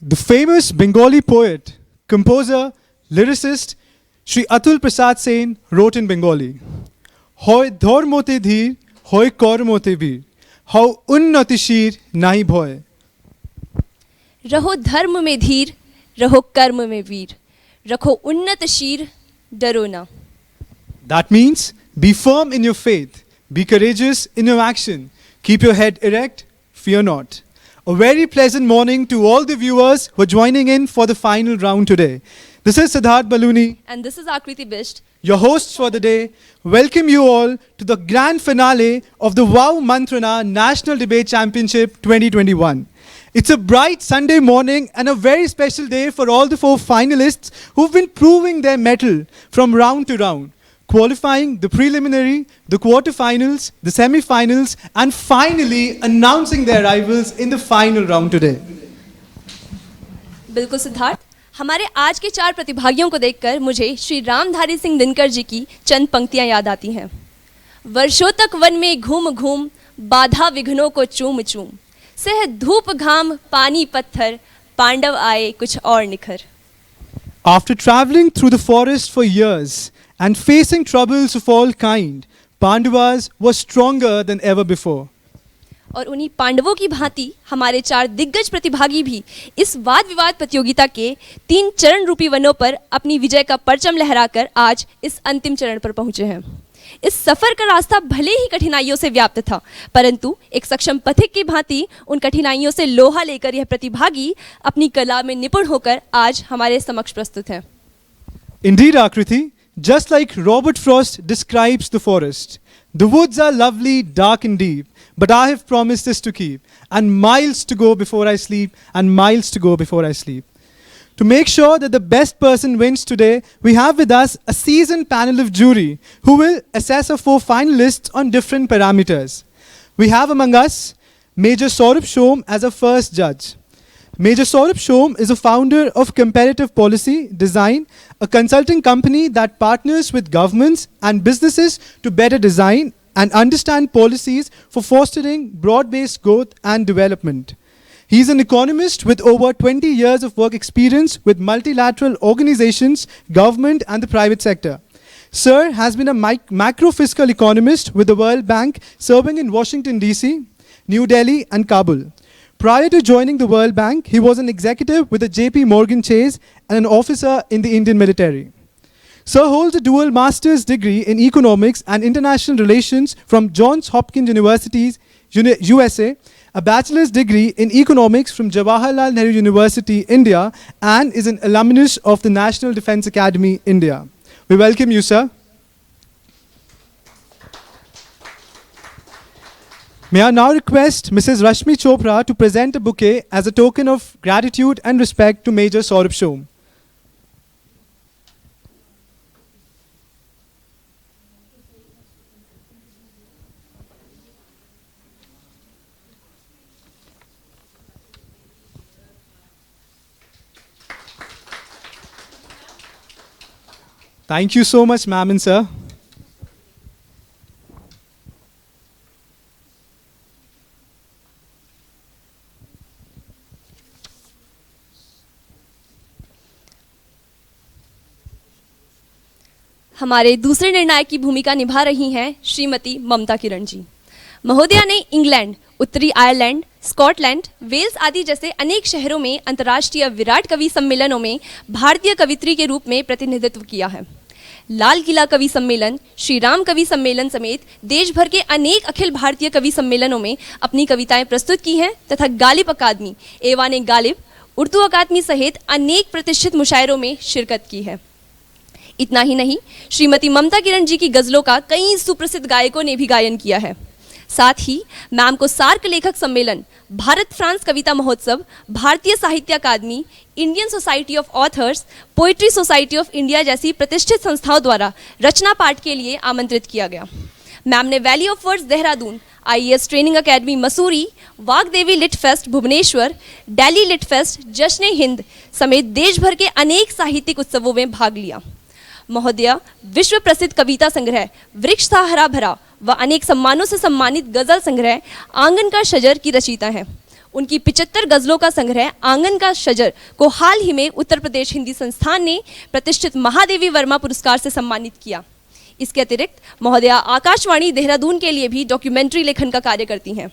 The famous Bengali poet, composer, lyricist Sri Atul Prasad Sen wrote in Bengali, Hoy dhor mote dhir, hoy kor mote veer, how unnati shir nahi bhoy. रहो धर्म में धीर, रहो कर्म में वीर, रखो उन्नत शीर, डरो ना. That means be firm in your faith, be courageous in your action, keep your head erect, fear not. A very pleasant morning to all the viewers who are joining in for the final round today. This is Siddharth Baluni, And this is Akriti Bisht. your hosts for the day. Welcome you all to the grand finale of the Wow Mantrana National Debate Championship 2021. It's a bright Sunday morning and a very special day for all the 4 finalists who've been proving their mettle from round to round, qualifying the preliminary, the quarterfinals, the semi-finals, and finally announcing their arrivals in the final round today. बिल्कुल सिद्धार्थ, हमारे आज के 4 प्रतिभागियों को देखकर मुझे श्री रामधारी सिंह दिनकर जी की चंद पंक्तियां याद आती हैं. वर्षों तक वन में घूम घूम, बाधा विघ्नों को चूम चूम, सह धूप घाम पानी पत्थर, पांडव आए कुछ और निखर. After traveling through the forest for years and facing troubles of all kind, Pandavas were stronger than ever before. और उन्हीं पांडवों की भांति हमारे 4 दिग्गज प्रतिभागी भी इस वाद विवाद प्रतियोगिता के 3 चरण रूपी वनों पर अपनी विजय का परचम लहराकर आज इस अंतिम चरण पर पहुंचे हैं. इस सफर का रास्ता भले ही कठिनाइयों से व्याप्त था, परंतु एक सक्षम पथिक की भांति उन कठिनाइयों से लोहा लेकर यह प्रतिभागी अपनी कला में निपुण होकर आज हमारे समक्ष प्रस्तुत हैं. Indeed, Akriti, just like Robert Frost describes the forest, the woods are lovely, dark and deep, but I have promised this to keep, and miles to go before I sleep, and miles to go before I sleep. To make sure that the best person wins today, we have with us a seasoned panel of jury who will assess our 4 finalists on different parameters. We have among us Major Saurabh Shom as our first judge. Major Saurabh Shom is a founder of Comparative Policy Design, a consulting company that partners with governments and businesses to better design and understand policies for fostering broad-based growth and development. He is an economist with over 20 years of work experience with multilateral organizations, government and the private sector. Sir has been a macro-fiscal economist with the World Bank, serving in Washington, D.C., New Delhi and Kabul. Prior to joining the World Bank, he was an executive with the JP Morgan Chase and an officer in the Indian military. Sir holds a dual master's degree in economics and international relations from Johns Hopkins University, USA, a bachelor's degree in economics from Jawaharlal Nehru University, India, and is an alumnus of the National Defence Academy, India. We welcome you, sir. May I now request Mrs. Rashmi Chopra to present a bouquet as a token of gratitude and respect to Major Saurabh Shom. Thank you so much, ma'am and sir. हमारे दूसरे निर्णायक की भूमिका निभा रही हैं श्रीमती ममता किरण जी. महोदया ने इंग्लैंड, उत्तरी आयरलैंड, स्कॉटलैंड, वेल्स आदि जैसे अनेक शहरों में अंतर्राष्ट्रीय विराट कवि सम्मेलनों में भारतीय कवित्री के रूप में प्रतिनिधित्व किया है. लाल किला कवि सम्मेलन, श्री राम कवि सम्मेलन समेत देश भर के अनेक अखिल भारतीय कवि सम्मेलनों में अपनी कविताएं प्रस्तुत की हैं तथा गालिब अकादमी, एवान गालिब, उर्दू अकादमी सहित अनेक प्रतिष्ठित मुशायरों में शिरकत की है. इतना ही नहीं, श्रीमती ममता किरण जी की गजलों का कई सुप्रसिद्ध गायकों ने भी गायन किया है. साथ ही मैम को सार्क लेखक सम्मेलन, भारत फ्रांस कविता महोत्सव, Bharatiya Sahitya Akademi, Indian society of authors, poetry society of India जैसी प्रतिष्ठित संस्थाओं द्वारा रचना पाठ के लिए आमंत्रित किया गया. मैम ने valley of words Dehradun, IAS training academy Mussoorie, Vagdevi lit fest Bhubaneswar, Delhi lit fest, Jashn Hind समेत देश भर के अनेक साहित्यिक उत्सवों में भाग लिया. महोदया विश्व प्रसिद्ध कविता संग्रह वृक्ष था हरा भरा व अनेक सम्मानों से सम्मानित गजल संग्रह आंगन का शजर की रचयिता हैं. उनकी 75 गजलों का संग्रह आंगन का शजर को हाल ही में उत्तर प्रदेश हिंदी संस्थान ने प्रतिष्ठित महादेवी वर्मा पुरस्कार से सम्मानित किया। इसके अतिरिक्त महोदया आकाशवाणी देहरादून के लिए भी डॉक्यूमेंट्री लेखन का कार्य करती हैं।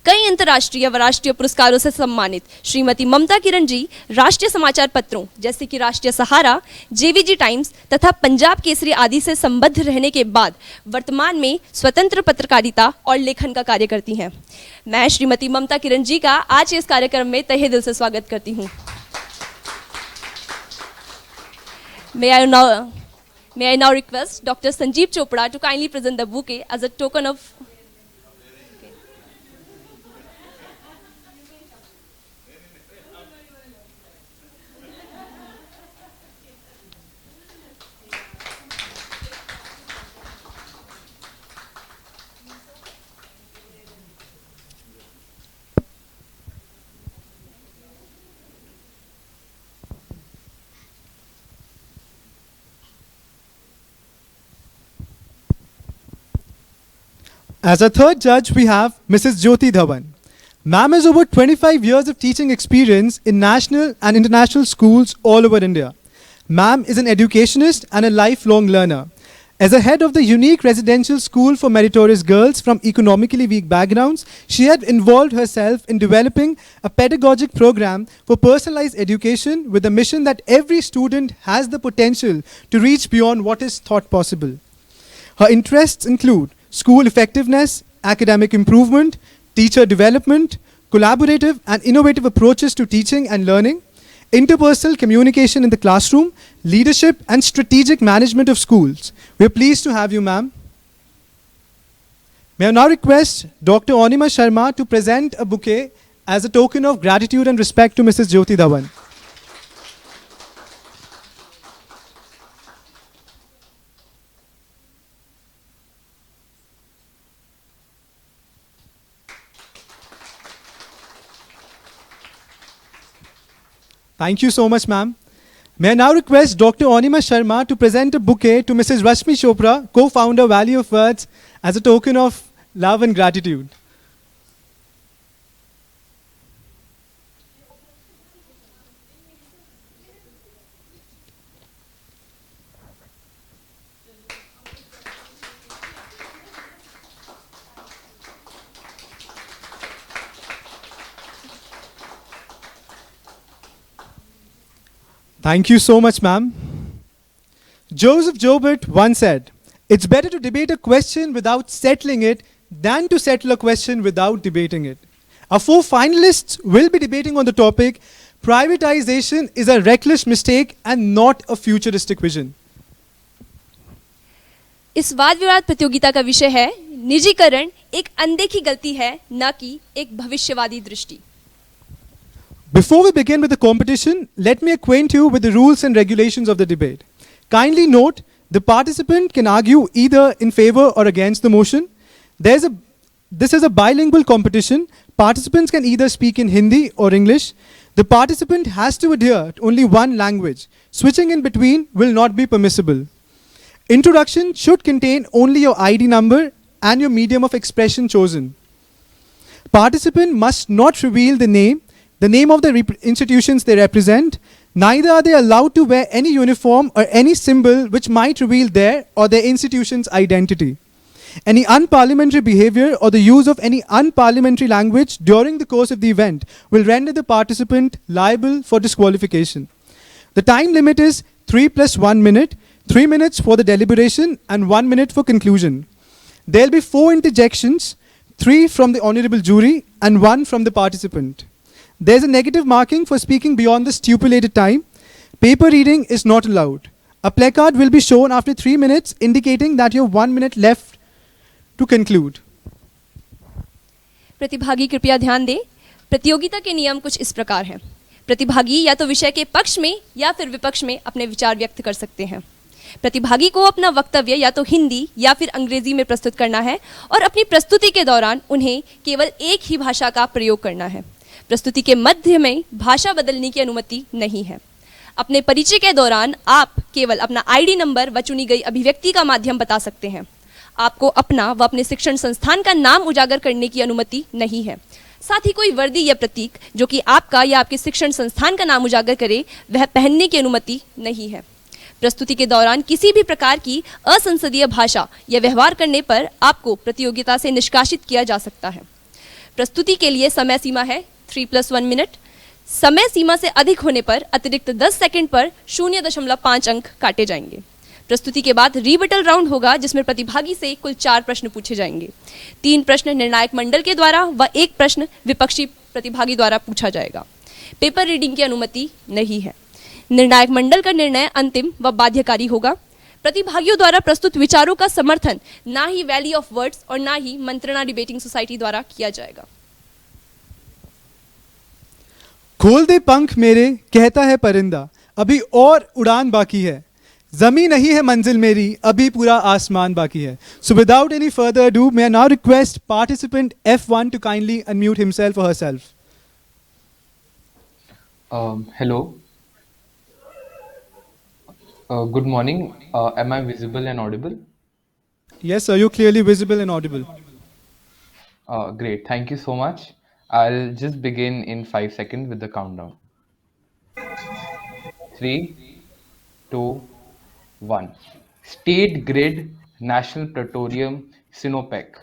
कई अंतर्राष्ट्रीय व राष्ट्रीय पुरस्कारों से सम्मानित श्रीमती ममता किरण जी राष्ट्रीय समाचार पत्रों जैसे कि राष्ट्रीय सहारा, जेवीजी टाइम्स तथा पंजाब केसरी आदि से संबद्ध रहने के बाद वर्तमान में स्वतंत्र पत्रकारिता और लेखन का कार्य करती हैं। मैं श्रीमती ममता किरण जी का आज इस कार्यक्रम में तहे दिल से स्वागत करती हूँ। May I now request Dr. Sanjeev Chopra to kindly present the bouquet as a token of As a third judge, we have Mrs. Jyoti Dhawan. Ma'am has over 25 years of teaching experience in national and international schools all over India. Ma'am is an educationist and a lifelong learner. As a head of the unique residential school for meritorious girls from economically weak backgrounds, she had involved herself in developing a pedagogic program for personalized education with the mission that every student has the potential to reach beyond what is thought possible. Her interests include school effectiveness, academic improvement, teacher development, collaborative and innovative approaches to teaching and learning, interpersonal communication in the classroom, leadership and strategic management of schools. We are pleased to have you, ma'am. May I now request Dr. Anima Sharma to present a bouquet as a token of gratitude and respect to Mrs. Jyoti Dhawan. Thank you so much, ma'am. May I now request Dr. Anima Sharma to present a bouquet to Mrs. Rashmi Chopra, co-founder Value of Words, as a token of love and gratitude. Thank you so much, ma'am. Joseph Joubert once said, "It's better to debate a question without settling it than to settle a question without debating it." Our four finalists will be debating on the topic, privatization is a reckless mistake and not a futuristic vision. इस वाद विवाद प्रतियोगिता का विषय है निजीकरण एक अनदेखी गलती है न कि एक भविष्यवादी दृष्टि। Before we begin with the competition, let me acquaint you with the rules and regulations of the debate. Kindly note, the participant can argue either in favor or against the motion. This is a bilingual competition. Participants can either speak in Hindi or English. The participant has to adhere to only one language. Switching in between will not be permissible. Introduction should contain only your ID number and your medium of expression chosen. Participant must not reveal the name of the institutions they represent. Neither are they allowed to wear any uniform or any symbol which might reveal their or their institution's identity. Any unparliamentary behavior or the use of any unparliamentary language during the course of the event will render the participant liable for disqualification. The time limit is 3 + 1 minute, 3 minutes for the deliberation and 1 minute for conclusion. There will be 4 interjections, 3 from the honorable jury and 1 from the participant. There is a negative marking for speaking beyond the stipulated time. Paper reading is not allowed. A placard will be shown after 3 minutes indicating that you have 1 minute left to conclude. प्रतिभागी कृपया ध्यान दें, प्रतियोगिता के नियम कुछ इस प्रकार हैं। प्रतिभागी या तो विषय के पक्ष में या फिर विपक्ष में अपने विचार व्यक्त कर सकते हैं। प्रतिभागी को अपना वक्तव्य या तो हिंदी या फिर अंग्रेजी में प्रस्तुत करना है और अपनी प्रस्तुति के दौरान उन्हें केवल एक ही भाषा का प्रयोग करना है। प्रस्तुति के मध्य में भाषा बदलने की अनुमति नहीं है। अपने परिचय के दौरान आप केवल अपना आईडी नंबर व चुनी गई अभिव्यक्ति का माध्यम बता सकते हैं। आपको अपना व अपने शिक्षण संस्थान का नाम उजागर करने की अनुमति नहीं है। साथ ही कोई वर्दी या प्रतीक जो कि आपका या आपके शिक्षण संस्थान का नाम उजागर करे वह पहनने की अनुमति नहीं है। प्रस्तुति के दौरान किसी भी प्रकार की असंसदीय भाषा या व्यवहार करने पर आपको प्रतियोगिता से निष्कासित किया जा सकता है। प्रस्तुति के लिए समय सीमा है 3+1 मिनट। समय सीमा से अधिक होने पर अतिरिक्त 10 सेकंड पर 0.5 अंक काटे जाएंगे। प्रस्तुति के बाद रिबटल राउंड होगा जिसमें प्रतिभागी से कुल 4 प्रश्न पूछे जाएंगे। 3 प्रश्न निर्णायक मंडल के द्वारा व 1 प्रश्न विपक्षी प्रतिभागी द्वारा पूछा जाएगा। पेपर रीडिंग की अनुमति नहीं है। निर्णायक मंडल का निर्णय अंतिम व बाध्यकारी होगा। प्रतिभागियों द्वारा प्रस्तुत विचारों का समर्थन ना ही वैली ऑफ वर्ड्स और ना ही मंत्रणा डिबेटिंग सोसाइटी द्वारा किया जाएगा। खोल दे पंख मेरे कहता है परिंदा, अभी और उड़ान बाकी है। जमी नहीं है मंजिल मेरी, अभी पूरा आसमान बाकी है। So without any further ado, may I now request participant F1 to kindly unmute himself or herself. Hello. Good morning. Am I visible and audible? Yes, sir, you're clearly visible and audible. Great. Thank you so much. I'll just begin in 5 seconds with the countdown. 3, 2, 1. State Grid, National Petroleum, Sinopec.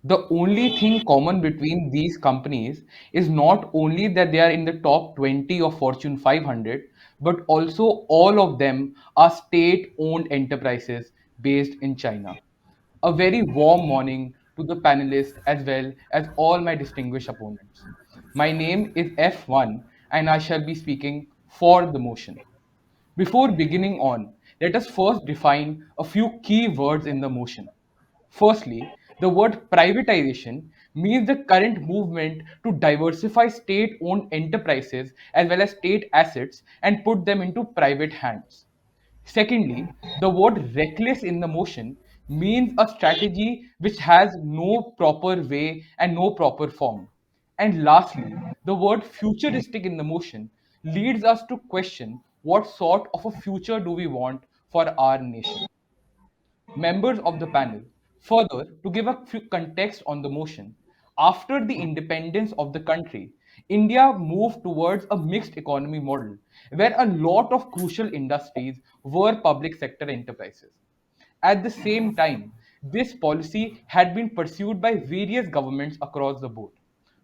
The only thing common between these companies is not only that they are in the top 20 of Fortune 500, but also all of them are state owned enterprises based in China. A very warm morning to the panelists as well as all my distinguished opponents. My name is F1 and I shall be speaking for the motion. Before beginning on, let us first define a few key words in the motion. Firstly, the word privatization means the current movement to diversify state owned enterprises as well as state assets and put them into private hands. Secondly, the word reckless in the motion means a strategy which has no proper way and no proper form. And lastly, the word futuristic in the motion leads us to question what sort of a future do we want for our nation. Members of the panel, further, to give a few context on the motion, after the independence of the country, India moved towards a mixed economy model where a lot of crucial industries were public sector enterprises. At the same time, this policy had been pursued by various governments across the board.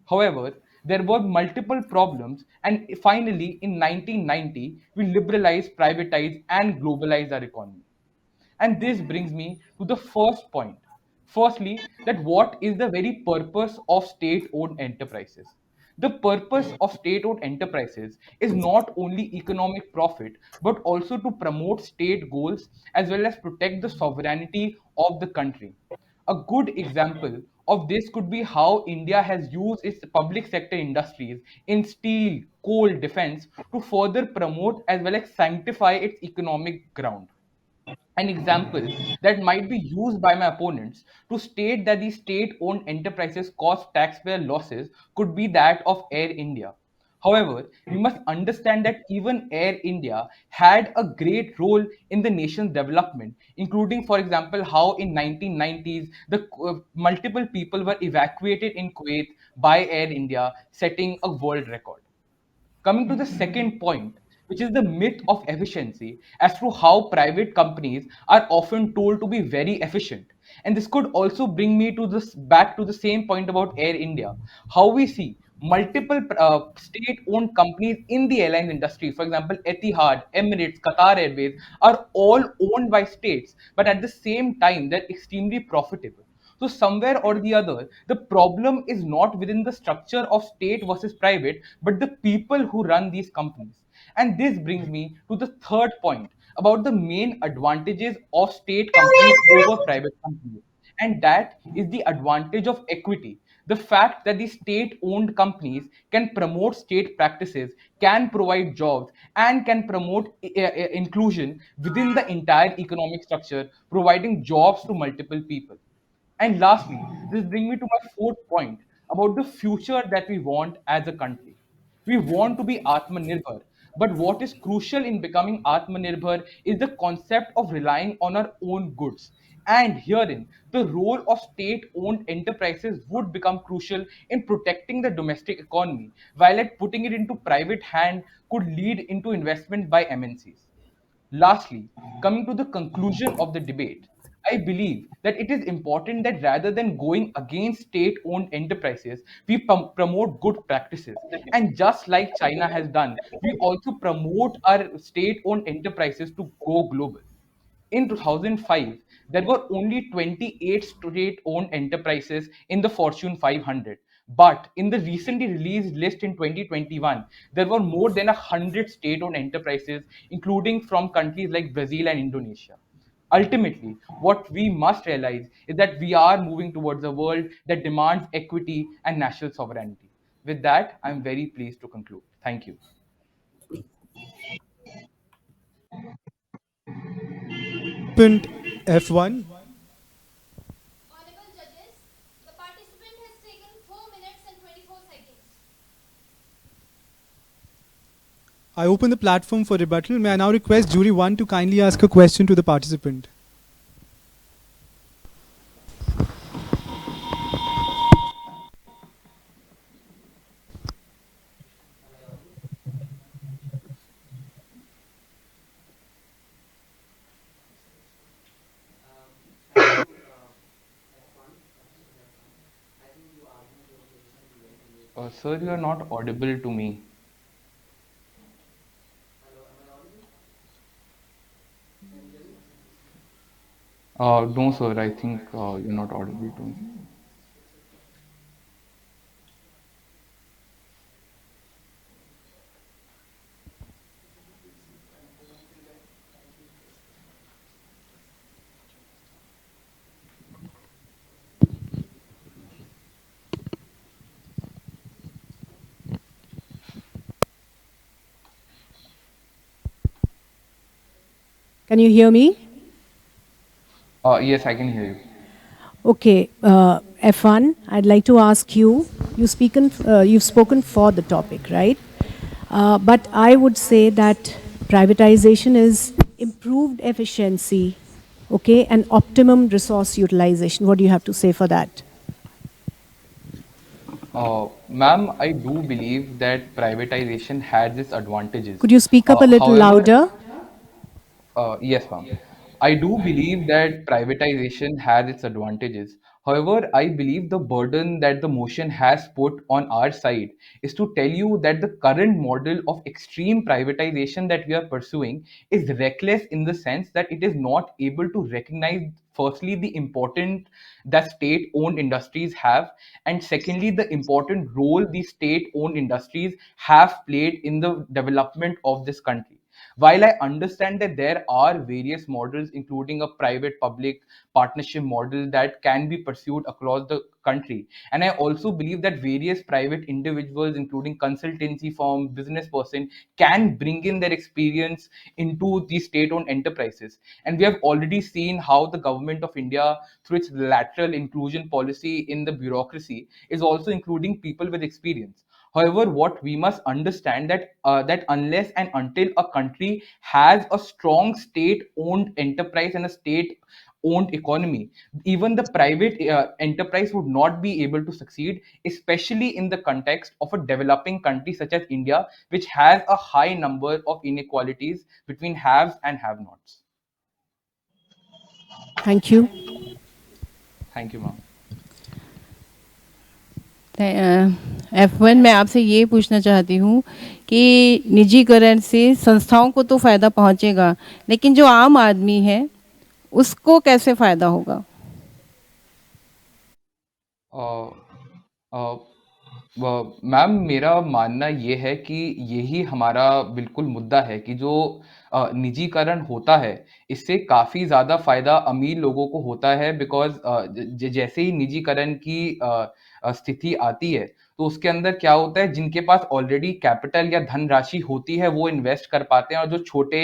However, there were multiple problems, and finally, in 1990, we liberalized, privatized, and globalized our economy. And this brings me to the first point. Firstly, that what is the very purpose of state owned enterprises? The purpose of state owned enterprises is not only economic profit, but also to promote state goals as well as protect the sovereignty of the country. A good example of this could be how India has used its public sector industries in steel, coal, defense to further promote as well as sanctify its economic ground. An example that might be used by my opponents to state that these state owned enterprises cause taxpayer losses could be that of Air India. However, we must understand that even Air India had a great role in the nation's development, including, for example, how in 1990s the multiple people were evacuated in Kuwait by Air India, setting a world record. Coming to the second point, which is the myth of efficiency, as to how private companies are often told to be very efficient. And this could also bring me to this back to the same point about Air India. How we see multiple state-owned companies in the airline industry, for example, Etihad, Emirates, Qatar Airways, are all owned by states, but at the same time, they're extremely profitable. So, somewhere or the other, the problem is not within the structure of state versus private, but the people who run these companies. And this brings me to the third point about the main advantages of state companies over private companies. And that is the advantage of equity. The fact that the state owned companies can promote state practices, can provide jobs, and can promote inclusion within the entire economic structure, providing jobs to multiple people. And lastly, this brings me to my fourth point about the future that we want as a country. We want to be Atmanirbhar, but what is crucial in becoming Atmanirbhar is the concept of relying on our own goods. And herein, the role of state owned enterprises would become crucial in protecting the domestic economy, while at putting it into private hand could lead into investment by MNCs. Lastly, coming to the conclusion of the debate, I believe that it is important that rather than going against state owned enterprises, we promote good practices. And just like China has done, we also promote our state owned enterprises to go global. In 2005, there were only 28 state owned enterprises in the Fortune 500. But in the recently released list in 2021, there were more than 100 state owned enterprises, including from countries like Brazil and Indonesia. Ultimately, what we must realize is that we are moving towards a world that demands equity and national sovereignty. With that, I'm very pleased to conclude. Thank you. Participant F1. Honorable judges, the participant has taken 4 minutes and 24 seconds. I open the platform for rebuttal. May I now request jury 1 to kindly ask a question to the participant. Sir, you are not audible to me. No, sir, I think you're not audible to me. Can you hear me? Yes, I can hear you. Okay, F1, I'd like to ask you, you've spoken for the topic, right? But I would say that privatization is improved efficiency, okay, and optimum resource utilization. What do you have to say for that? Ma'am, I do believe that privatization has its advantages. Could you speak up a little However, louder? yes, ma'am. I do believe that privatization has its advantages. However, I believe the burden that the motion has put on our side is to tell you that the current model of extreme privatization that we are pursuing is reckless in the sense that it is not able to recognize, firstly, the important that state owned industries have, and secondly, the important role these state owned industries have played in the development of this country. While I understand that there are various models, including a private public partnership model that can be pursued across the country, and I also believe that various private individuals, including consultancy firm, business person, can bring in their experience into these state-owned enterprises. And we have already seen how the government of India, through its lateral inclusion policy in the bureaucracy, is also including people with experience. However, what we must understand that unless and until a country has a strong state-owned enterprise and a state-owned economy, even the private enterprise would not be able to succeed, especially in the context of a developing country such as India, which has a high number of inequalities between haves and have-nots. Thank you. Thank you, ma'am. F1 मैं आपसे ये पूछना चाहती हूँ कि निजीकरण से संस्थाओं को तो फ़ायदा पहुँचेगा, लेकिन जो आम आदमी है उसको कैसे फ़ायदा होगा? मैम, मेरा मानना ये है कि यही हमारा बिल्कुल मुद्दा है कि जो निजीकरण होता है, इससे काफ़ी ज़्यादा फ़ायदा अमीर लोगों को होता है, बिकॉज़ जैसे ही निजीकरण की स्थिति आती है, तो उसके अंदर क्या होता है, जिनके पास ऑलरेडी कैपिटल या धनराशि होती है, वो इन्वेस्ट कर पाते हैं, और जो छोटे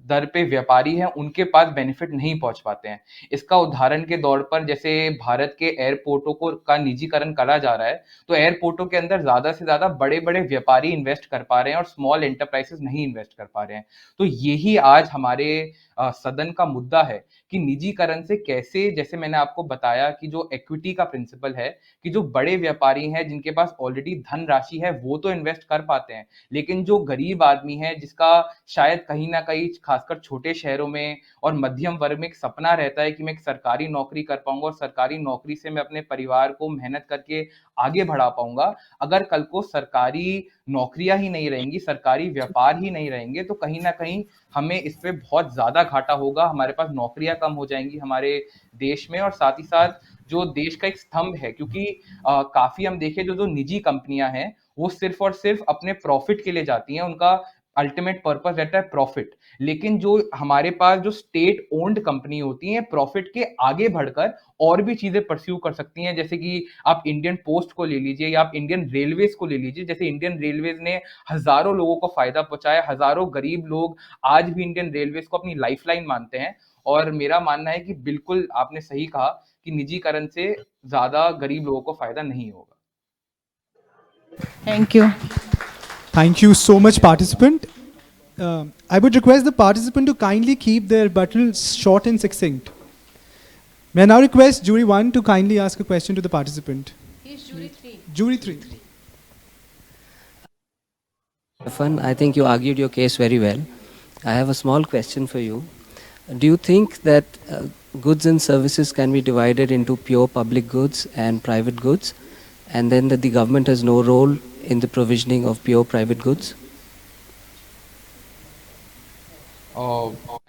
दर पे व्यापारी हैं, उनके पास बेनिफिट नहीं पहुँच पाते हैं। इसका उदाहरण के तौर पर जैसे भारत के एयरपोर्टों को का निजीकरण करा जा रहा है, तो एयरपोर्टों के अंदर ज़्यादा से ज़्यादा बड़े-बड़े व्यापारी इन्वेस्ट कर पा रहे हैं और स्मॉल एंटरप्राइजेज़ नहीं इन्वेस्ट कर पा रहे हैं। तो यही आज हमारे सदन का मुद्दा है कि निजीकरण से कैसे, जैसे मैंने आपको बताया कि जो इक्विटी का प्रिंसिपल है, कि जो बड़े व्यापारी हैं जिनके पास ऑलरेडी धनराशि है वो तो इन्वेस्ट कर पाते हैं, लेकिन जो गरीब आदमी है जिसका शायद कहीं न कहीं खासकर छोटे शहरों में और मध्यम वर्ग में एक सपना रहता है कि मैं एक सरकारी नौकरी कर पाऊँगा और सरकारी नौकरी से मैं अपने परिवार को मेहनत करके आगे बढ़ा पाऊँगा। अगर कल को सरकारी नौकरियाँ ही नहीं रहेंगी, सरकारी व्यापार ही नहीं रहेंगे, तो कहीं न कहीं हमें इस पे बहुत ज़्यादा घाटा होगा, हमारे पास नौकरियाँ कम हो जाएँगी हमारे देश में, और साथ ही साथ जो देश का एक स्तंभ है, क्योंकि काफ़ी हम देखें जो निजी कंपनियाँ हैं, वो सिर्फ़ और सिर्फ़ अपने प्रॉफ़िट के लिए जाती हैं, उनका अल्टीमेट पर्पस रहता है प्रॉफ़िट। लेकिन जो हमारे पास जो स्टेट ओन्ड कंपनी होती हैं, प्रॉफ़िट के आगे बढ़कर और भी चीज़ें परस्यू कर सकती हैं, जैसे कि आप इंडियन पोस्ट को ले लीजिए या आप इंडियन रेलवेज़ को ले लीजिए। जैसे इंडियन रेलवेज़ ने हज़ारों लोगों को फ़ायदा पहुँचाया, हज़ारों गरीब लोग आज भी इंडियन रेलवेज़ को अपनी लाइफ़लाइन मानते हैं, और मेरा मानना है कि बिल्कुल आपने सही कहा कि निजीकरण से ज़्यादा गरीब लोगों को फ़ायदा नहीं होगा। Thank you. Thank you so much, participant. I would request the participant to kindly keep their buttons short and succinct. May I now request jury 1 to kindly ask a question to the participant. He's jury 3. Jury 3. Stefan, I think you argued your case very well. I have a small question for you. Do you think that goods and services can be divided into pure public goods and private goods, and then that the government has no role in the provisioning of pure private goods?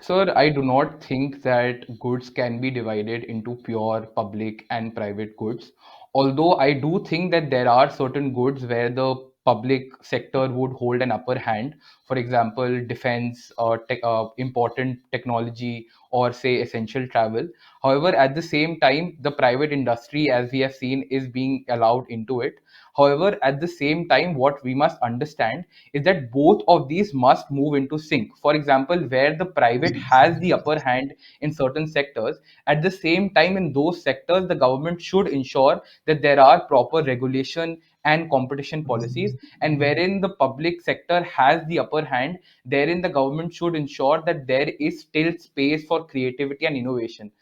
Sir, I do not think that goods can be divided into pure public and private goods. Although I do think that there are certain goods where the public sector would hold an upper hand. For example, defense, important technology, or say essential travel. However, at the same time, the private industry, as we have seen, is being allowed into it. However, at the same time, what we must understand is that both of these must move into sync. For example, where the private has the upper hand in certain sectors, at the same time, in those sectors, the government should ensure that there are proper regulation and competition policies, and wherein the public sector has the upper hand, therein the government should ensure that there is still space for creativity and innovation.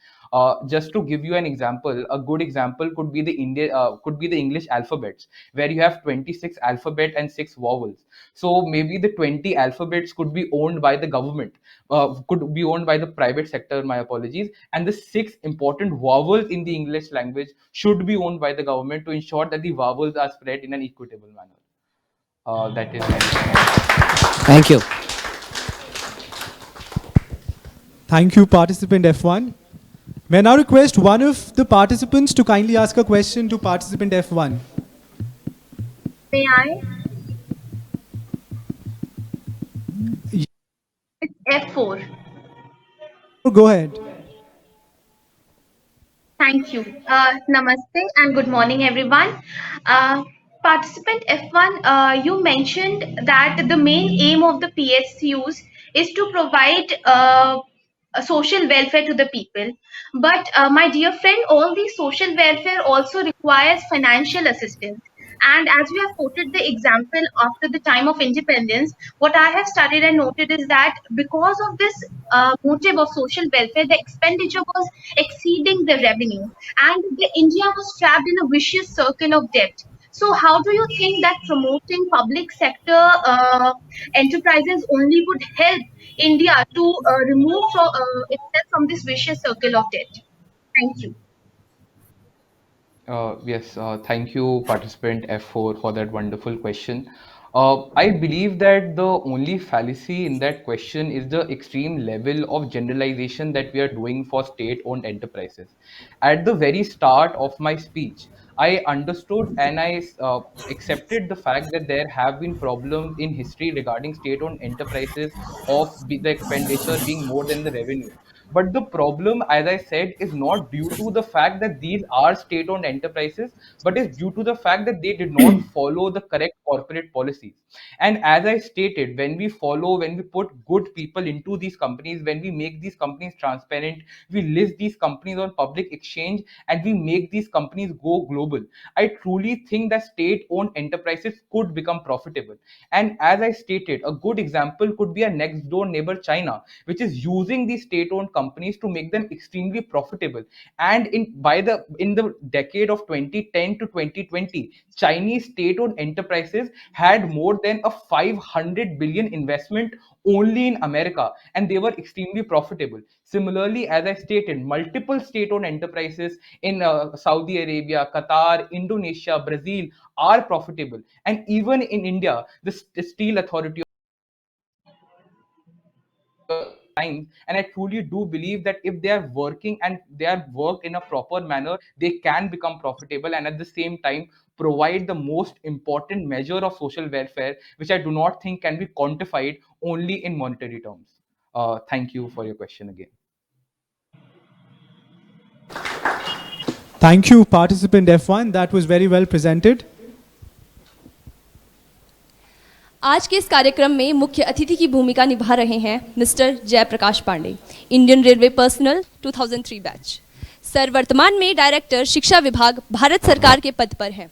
Just to give you an example, a good example could be the English alphabets, where you have 26 alphabet and 6 vowels. So maybe the 20 alphabets could be owned by the government, could be owned by the private sector. My apologies. And the 6 important vowels in the English language should be owned by the government to ensure that the vowels are spread in an equitable manner. That is. Thank you. Thank you, participant F1. May I now request one of the participants to kindly ask a question to participant F1. May I? It's F4. Go ahead. Thank you. Namaste and good morning, everyone. Participant F1, you mentioned that the main aim of the PSUs is to provide a social welfare to the people. But my dear friend, all the social welfare also requires financial assistance. And as we have quoted the example after the time of independence, what I have studied and noted is that because of this motive of social welfare, the expenditure was exceeding the revenue, and India was trapped in a vicious circle of debt. So, how do you think that promoting public sector enterprises only would help India to remove itself from this vicious circle of debt? Thank you. Yes, thank you, participant F4, for that wonderful question. I believe that the only fallacy in that question is the extreme level of generalization that we are doing for state-owned enterprises. At the very start of my speech, I understood and I accepted the fact that there have been problems in history regarding state-owned enterprises of the expenditure being more than the revenue. But the problem, as I said, is not due to the fact that these are state-owned enterprises, but is due to the fact that they did not follow the correct corporate policies. And as I stated, when we put good people into these companies, when we make these companies transparent, we list these companies on public exchange, and we make these companies go global, I truly think that state-owned enterprises could become profitable. And as I stated, a good example could be a next door neighbor, China, which is using these state-owned companies to make them extremely profitable. And in the decade of 2010 to 2020, Chinese state-owned enterprises had more than a 500 billion investment only in America, and they were extremely profitable. Similarly, as I stated, multiple state-owned enterprises in Saudi Arabia, Qatar, Indonesia, Brazil are profitable. And even in India, the Steel Authority times, and I truly do believe that if they are working and they are worked in a proper manner, they can become profitable, and at the same time provide the most important measure of social welfare, which I do not think can be quantified only in monetary terms. Thank you for your question again. Thank you, participant F1. That was very well presented. आज के इस कार्यक्रम में मुख्य अतिथि की भूमिका निभा रहे हैं mister Jayprakash Pandey, Indian railway personnel 2003 batch. Sir वर्तमान में डायरेक्टर शिक्षा विभाग, भारत सरकार के पद पर हैं।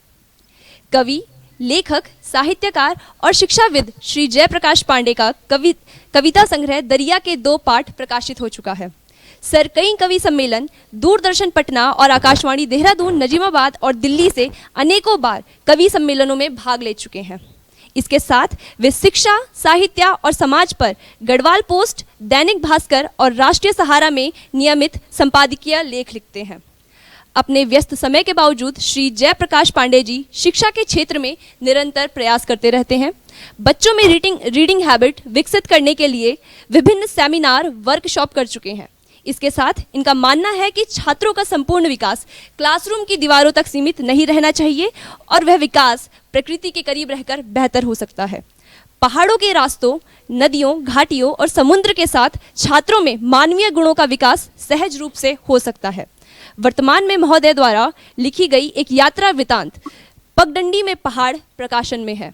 कवि, लेखक, साहित्यकार और शिक्षाविद श्री जयप्रकाश पांडे का कविता संग्रह दरिया के 2 पाठ प्रकाशित हो चुका है। सर कई कवि सम्मेलन, दूरदर्शन पटना और आकाशवाणी देहरादून, नजीमाबाद और दिल्ली से अनेकों बार कवि सम्मेलनों में भाग ले चुके हैं। इसके साथ वे शिक्षा, साहित्य और समाज पर गढ़वाल पोस्ट, दैनिक भास्कर और राष्ट्रीय सहारा में नियमित संपादकीय लेख लिखते हैं। अपने व्यस्त समय के बावजूद श्री जयप्रकाश पांडे जी शिक्षा के क्षेत्र में निरंतर प्रयास करते रहते हैं। बच्चों में रीडिंग हैबिट विकसित करने के लिए विभिन्न सेमिनार, वर्कशॉप कर चुके हैं। इसके साथ इनका मानना है कि छात्रों का संपूर्ण विकास क्लासरूम की दीवारों तक सीमित नहीं रहना चाहिए और वह विकास प्रकृति के करीब रहकर बेहतर हो सकता है। पहाड़ों के रास्तों, नदियों, घाटियों और समुद्र के साथ छात्रों में मानवीय गुणों का विकास सहज रूप से हो सकता है। वर्तमान में महोदय द्वारा लिखी गई एक यात्रा वृतांत पगडंडी में पहाड़ प्रकाशन में है।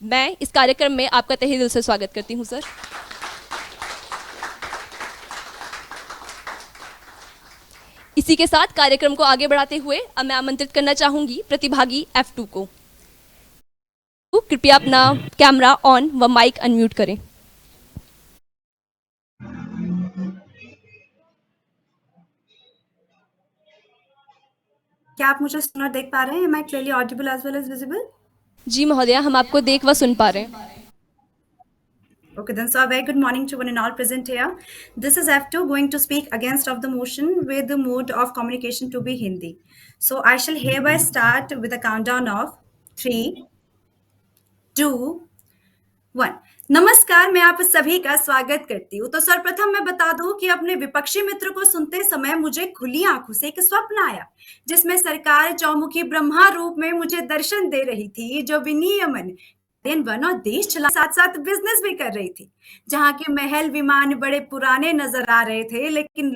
मैं इस कार्यक्रम में आपका तहे दिल से स्वागत करती हूँ सर। इसी के साथ कार्यक्रम को आगे बढ़ाते हुए अब मैं आमंत्रित करना चाहूंगी प्रतिभागी F2 को। कृपया अपना कैमरा ऑन व माइक अनम्यूट करें। क्या आप मुझे सुन और देख पा रहे हैं? Am I clearly audible as well as visible? जी महोदया, हम आपको देख व सुन पा रहे हैं। Okay, then so a very good morning to one and all present here. This is F2 going to speak against of the motion with the mode of communication to be Hindi. So I shall hereby start with a countdown of 3, 2, 1. नमस्कार, मैं आप सभी का स्वागत करती हूँ। तो सर्वप्रथम मैं बता दूं कि अपने विपक्षी मित्र को सुनते समय मुझे खुली आंखों से एक स्वप्न आया, जिसमें सरकार चौमुखी ब्रह्मा रूप में मुझे दर्शन दे रही थी, जो विनियमन वन और देश चला साथ साथ बिजनेस भी कर रही थी, जहां के महल विमान बड़े पुराने नजर आ रहे थे, लेकिन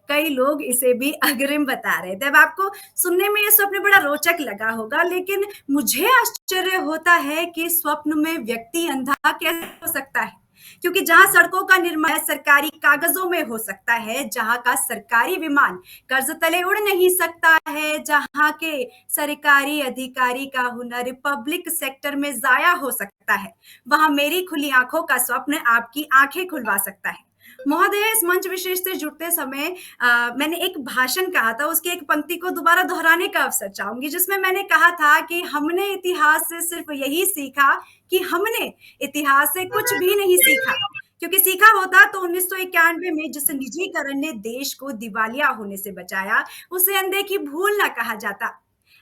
कई लोग इसे भी अग्रिम बता रहे थे। अब आपको सुनने में ये स्वप्न बड़ा रोचक लगा होगा, लेकिन मुझे आश्चर्य होता है कि स्वप्न में व्यक्ति अंधा कैसे हो सकता है, क्योंकि जहां सड़कों का निर्माण सरकारी कागजों में हो सकता है, जहां का सरकारी विमान कर्ज तले उड़ नहीं सकता है, जहां के सरकारी अधिकारी का हुनर पब्लिक सेक्टर में जाया हो सकता है, वहां मेरी खुली आंखों का स्वप्न आपकी आंखें खुलवा सकता है। महोदय, इस मंच विशेष से जुड़ते समय मैंने एक भाषण कहा था, उसकी एक पंक्ति को दोबारा दोहराने का अवसर चाहूंगी, जिसमें मैंने कहा था कि हमने इतिहास से सिर्फ यही सीखा कि हमने इतिहास से कुछ भी नहीं सीखा, क्योंकि सीखा होता तो 1991 में जिस निजीकरण ने देश को दिवालिया होने से बचाया, उसे अनदेखी भूल ना कहा जाता।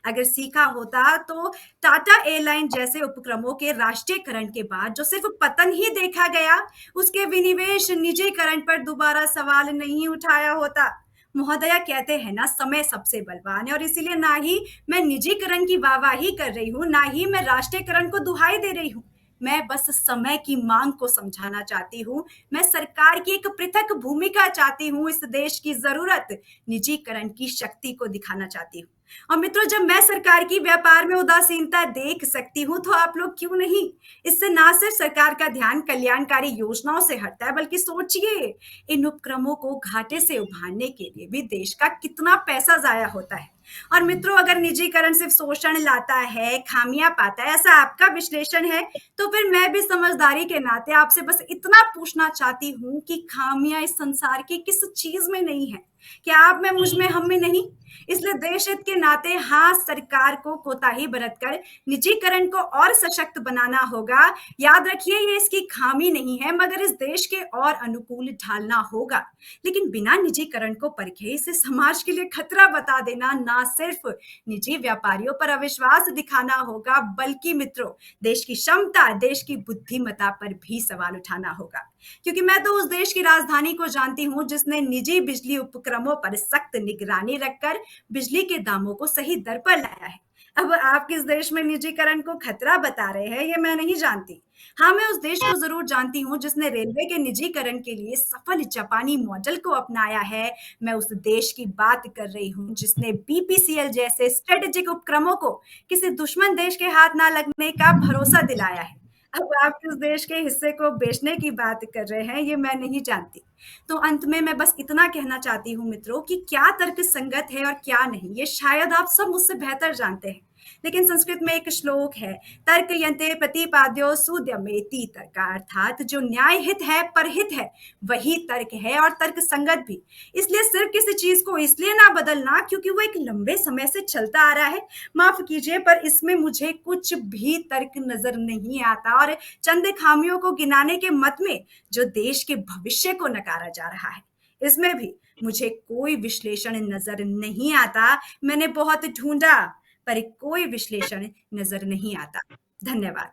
अगर सीखा होता तो टाटा एयरलाइन जैसे उपक्रमों के राष्ट्रीयकरण के बाद जो सिर्फ पतन ही देखा गया, उसके विनिवेश निजीकरण पर दोबारा सवाल नहीं उठाया होता। महोदया कहते हैं ना, समय सबसे बलवान है, और इसीलिए ना ही मैं निजीकरण की वाहवाही कर रही हूँ, ना ही मैं राष्ट्रीयकरण को दुहाई दे रही हूँ। मैं बस समय की मांग को समझाना चाहती हूँ। मैं सरकार की एक पृथक भूमिका चाहती हूँ। इस देश की जरूरत निजीकरण की शक्ति को दिखाना चाहती हूँ। और मित्रों, जब मैं सरकार की व्यापार में उदासीनता देख सकती हूँ तो आप लोग क्यों नहीं? इससे ना सिर्फ सरकार का ध्यान कल्याणकारी योजनाओं से हटता है, बल्कि सोचिए इन उपक्रमों को घाटे से उभारने के लिए भी देश का कितना पैसा जाया होता है। और मित्रों, अगर निजीकरण सिर्फ शोषण लाता है, खामियां पाता है, ऐसा आपका विश्लेषण है, तो फिर मैं भी समझदारी के नाते आपसे बस इतना पूछना चाहती हूँ कि खामियां इस संसार की किस चीज में नहीं है? क्या आप में, मुझ में, हम में नहीं? इसलिए देश हित के नाते हाँ, सरकार को कोताही बरतकर निजीकरण को और सशक्त बनाना होगा। याद रखिए, ये इसकी खामी नहीं है, मगर इस देश के और अनुकूल ढालना होगा। लेकिन बिना निजीकरण को परखे इसे समाज के लिए खतरा बता देना ना सिर्फ निजी व्यापारियों पर अविश्वास दिखाना होगा, बल्कि मित्रों देश की क्षमता, देश की बुद्धिमत्ता पर भी सवाल उठाना होगा। क्योंकि मैं तो उस देश की राजधानी को जानती हूं जिसने निजी बिजली उपक्रमों पर सख्त निगरानी रखकर बिजली के दामों को सही दर पर लाया है। अब आप किस देश में निजीकरण को खतरा बता रहे हैं, ये मैं नहीं जानती। हाँ, मैं उस देश को जरूर जानती हूँ जिसने रेलवे के निजीकरण के लिए सफल जापानी मॉडल को अपनाया है। मैं उस देश की बात कर रही हूँ जिसने बीपीसीएल जैसे स्ट्रेटेजिक उपक्रमों को किसी दुश्मन देश के हाथ ना लगने का भरोसा दिलाया है। अब आप किस देश के हिस्से को बेचने की बात कर रहे हैं, ये मैं नहीं जानती। तो अंत में मैं बस इतना कहना चाहती हूँ मित्रों कि क्या तर्क संगत है और क्या नहीं, ये शायद आप सब मुझसे बेहतर जानते हैं। लेकिन संस्कृत में एक श्लोक है, तर्क यन्ते प्रतिपाद्यो सुद्यमेति तर्क, अर्थात जो न्याय हित है, परहित है, वही तर्क है और तर्क संगत भी। इसलिए सिर्फ किसी चीज को इसलिए ना बदलना क्योंकि वो एक लंबे समय से चलता आ रहा है, माफ कीजिए पर इसमें मुझे कुछ भी तर्क नजर नहीं आता। और चंद खामियों को गिनाने के मत में जो देश के भविष्य को नकारा जा रहा है, इसमें भी मुझे कोई विश्लेषण नजर नहीं आता। मैंने बहुत ढूंढा पर कोई विश्लेषण नजर नहीं आता। धन्यवाद।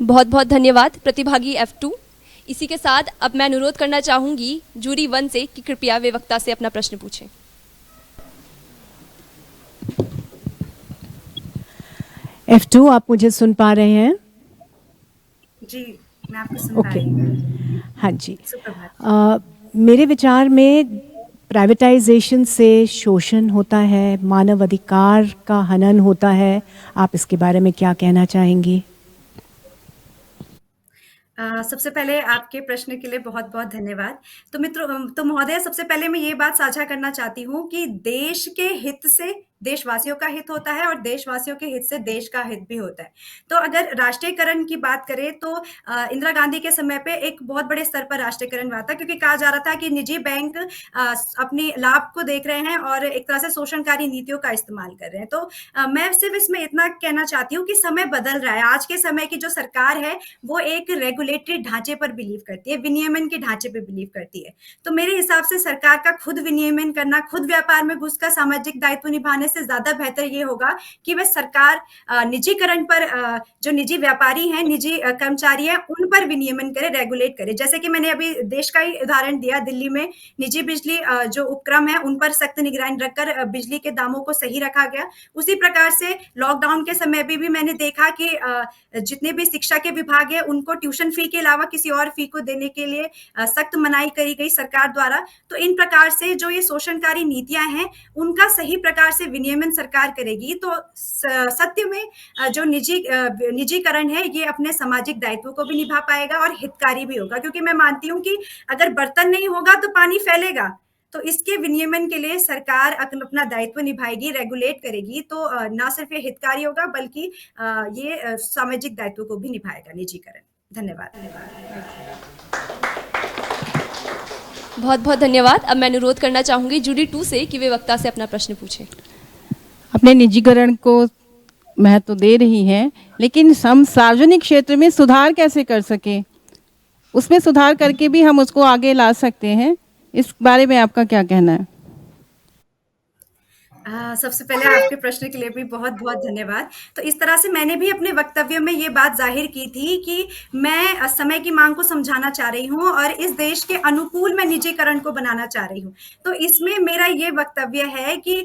बहुत बहुत धन्यवाद प्रतिभागी F2। इसी के साथ अब मैं अनुरोध करना चाहूंगी जूरी 1 से कि कृपया वे वक्ता से अपना प्रश्न पूछें। F2, आप मुझे सुन पा रहे हैं? जी, मैं आपको सुन पा रही हूँ। हाँ जी। सुप्रभात। मेरे विचार में प्राइवेटाइजेशन से शोषण होता है, मानव अधिकार का हनन होता है। आप इसके बारे में क्या कहना चाहेंगी? सबसे पहले आपके प्रश्न के लिए बहुत बहुत धन्यवाद। तो मित्रों, तो महोदय, सबसे पहले मैं ये बात साझा करना चाहती हूँ कि देश के हित से देशवासियों का हित होता है और देशवासियों के हित से देश का हित भी होता है। तो अगर राष्ट्रीयकरण की बात करें तो इंदिरा गांधी के समय पे एक बहुत बड़े स्तर पर राष्ट्रीयकरण हुआ था, क्योंकि कहा जा रहा था कि निजी बैंक अपनी लाभ को देख रहे हैं और एक तरह से शोषणकारी नीतियों का इस्तेमाल कर रहे हैं। तो मैं सिर्फ इसमें इतना कहना चाहती हूँ कि समय बदल रहा है। आज के समय की जो सरकार है वो एक रेगुलेटरी ढांचे पर बिलीव करती है, विनियमन के ढांचे पर बिलीव करती है। तो मेरे हिसाब से सरकार का खुद विनियमन करना, खुद व्यापार में घुसकर सामाजिक दायित्व निभाने से ज्यादा बेहतर ये होगा कि वह सरकार निजीकरण पर जो निजी व्यापारी हैं, निजी कर्मचारी हैं, उन पर विनियमन करे, रेगुलेट करे। जैसे कि मैंने अभी देश का ही उदाहरण दिया, दिल्ली में निजी बिजली जो उपक्रम है उन पर सख्त निगरानी रखकर बिजली के दामों को सही रखा गया। उसी प्रकार से लॉकडाउन के समय भी मैंने देखा कि जितने भी शिक्षा के विभाग है उनको ट्यूशन फी के अलावा किसी और फी को देने के लिए सख्त मनाही करी गई सरकार द्वारा। तो इन प्रकार से जो ये शोषणकारी नीतियां हैं उनका सही प्रकार से विनियमन सरकार करेगी तो सत्य में जो निजीकरण है ये अपने सामाजिक दायित्व को भी निभा पाएगा और हितकारी भी होगा। क्योंकि मैं मानती हूँ कि अगर बर्तन नहीं होगा तो पानी फैलेगा। तो इसके विनियमन के लिए सरकार अपना दायित्व निभाएगी, रेगुलेट करेगी, तो ना सिर्फ ये हितकारी होगा बल्कि ये सामाजिक दायित्व को भी निभाएगा निजीकरण। धन्यवाद। बहुत बहुत धन्यवाद। अब मैं अनुरोध करना चाहूंगी जूरी 2 से कि वे वक्ता से अपना प्रश्न पूछें। अपने निजीकरण को महत्व दे रही हैं, लेकिन हम सार्वजनिक क्षेत्र में सुधार कैसे कर सकें? उसमें सुधार करके भी हम उसको आगे ला सकते हैं। इस बारे में आपका क्या कहना है? सबसे पहले आपके प्रश्न के लिए भी बहुत-बहुत धन्यवाद। तो इस तरह से मैंने भी अपने वक्तव्य में ये बात ज़ाहिर की थी कि मैं समय की माँग को समझाना चाह रही हूँ और इस देश के अनुकूल मैं निजीकरण को बनाना चाह रही हूँ। तो इसमें मेरा ये वक्तव्य है कि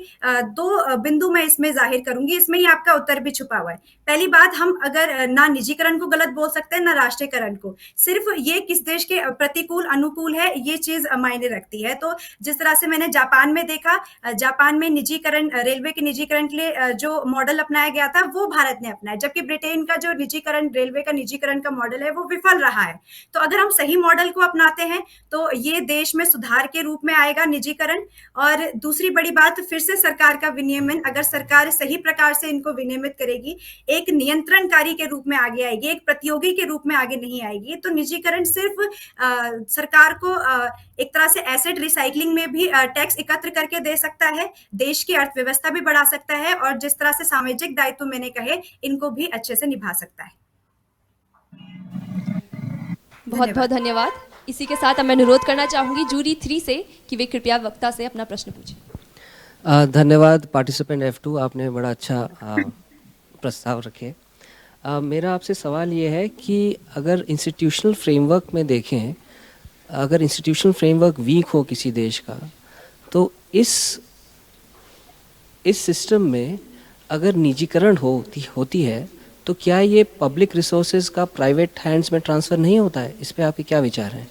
2 बिंदु मैं इसमें ज़ाहिर करूँगी, इसमें ही आपका उत्तर भी छुपा हुआ है। पहली बात, हम अगर ना निजीकरण को गलत बोल सकते हैं, ना राष्ट्रीयकरण को। सिर्फ़ ये किस देश के प्रतिकूल, अनुकूल है, ये चीज़ मायने रखती है। तो जिस तरह से मैंने जापान में देखा, जापान में निजीकरण, रेलवे के निजीकरण के लिए जो मॉडल अपनाया गया था, वो भारत ने अपनाया, जबकि ब्रिटेन का जो निजीकरण, रेलवे का निजीकरण का मॉडल है, वो विफल रहा है। तो अगर हम सही मॉडल को अपनाते हैं, तो ये देश में सुधार के रूप में आएगा निजीकरण। और दूसरी बड़ी बात, फिर से सरकार का विनियमन, अगर सरकार सही प्रकार से इनको विनियमित करेगी, एक नियंत्रणकारी के रूप में आगे आएगी, एक प्रतियोगी के रूप में आगे नहीं आएगी, तो निजीकरण सिर्फ सरकार को एक तरह से एसेट रिसाइकलिंग में भी टैक्स एकत्र करके दे सकता है, देश की अर्थव्यवस्था भी बढ़ा सकता है, और जिस तरह से सामाजिक दायित्व मैंने कहे, इनको भी अच्छे से निभा सकता है। बहुत बहुत धन्यवाद। इसी के साथ अब मैं अनुरोध करना चाहूंगी जूरी 3 से कि वे कृपया वक्ता से अपना प्रश्न पूछें। धन्यवाद पार्टिसिपेंट F2, आपने बड़ा अच्छा प्रस्ताव रखे। मेरा आपसे सवाल ये है कि अगर इंस्टीट्यूशनल फ्रेमवर्क में देखें, अगर इंस्टीट्यूशनल फ्रेमवर्क वीक हो किसी देश का, तो इस सिस्टम में अगर निजीकरण होती है तो क्या ये पब्लिक रिसोर्सेज का प्राइवेट हैंड्स में ट्रांसफ़र नहीं होता है? इस पे आपके क्या विचार हैं?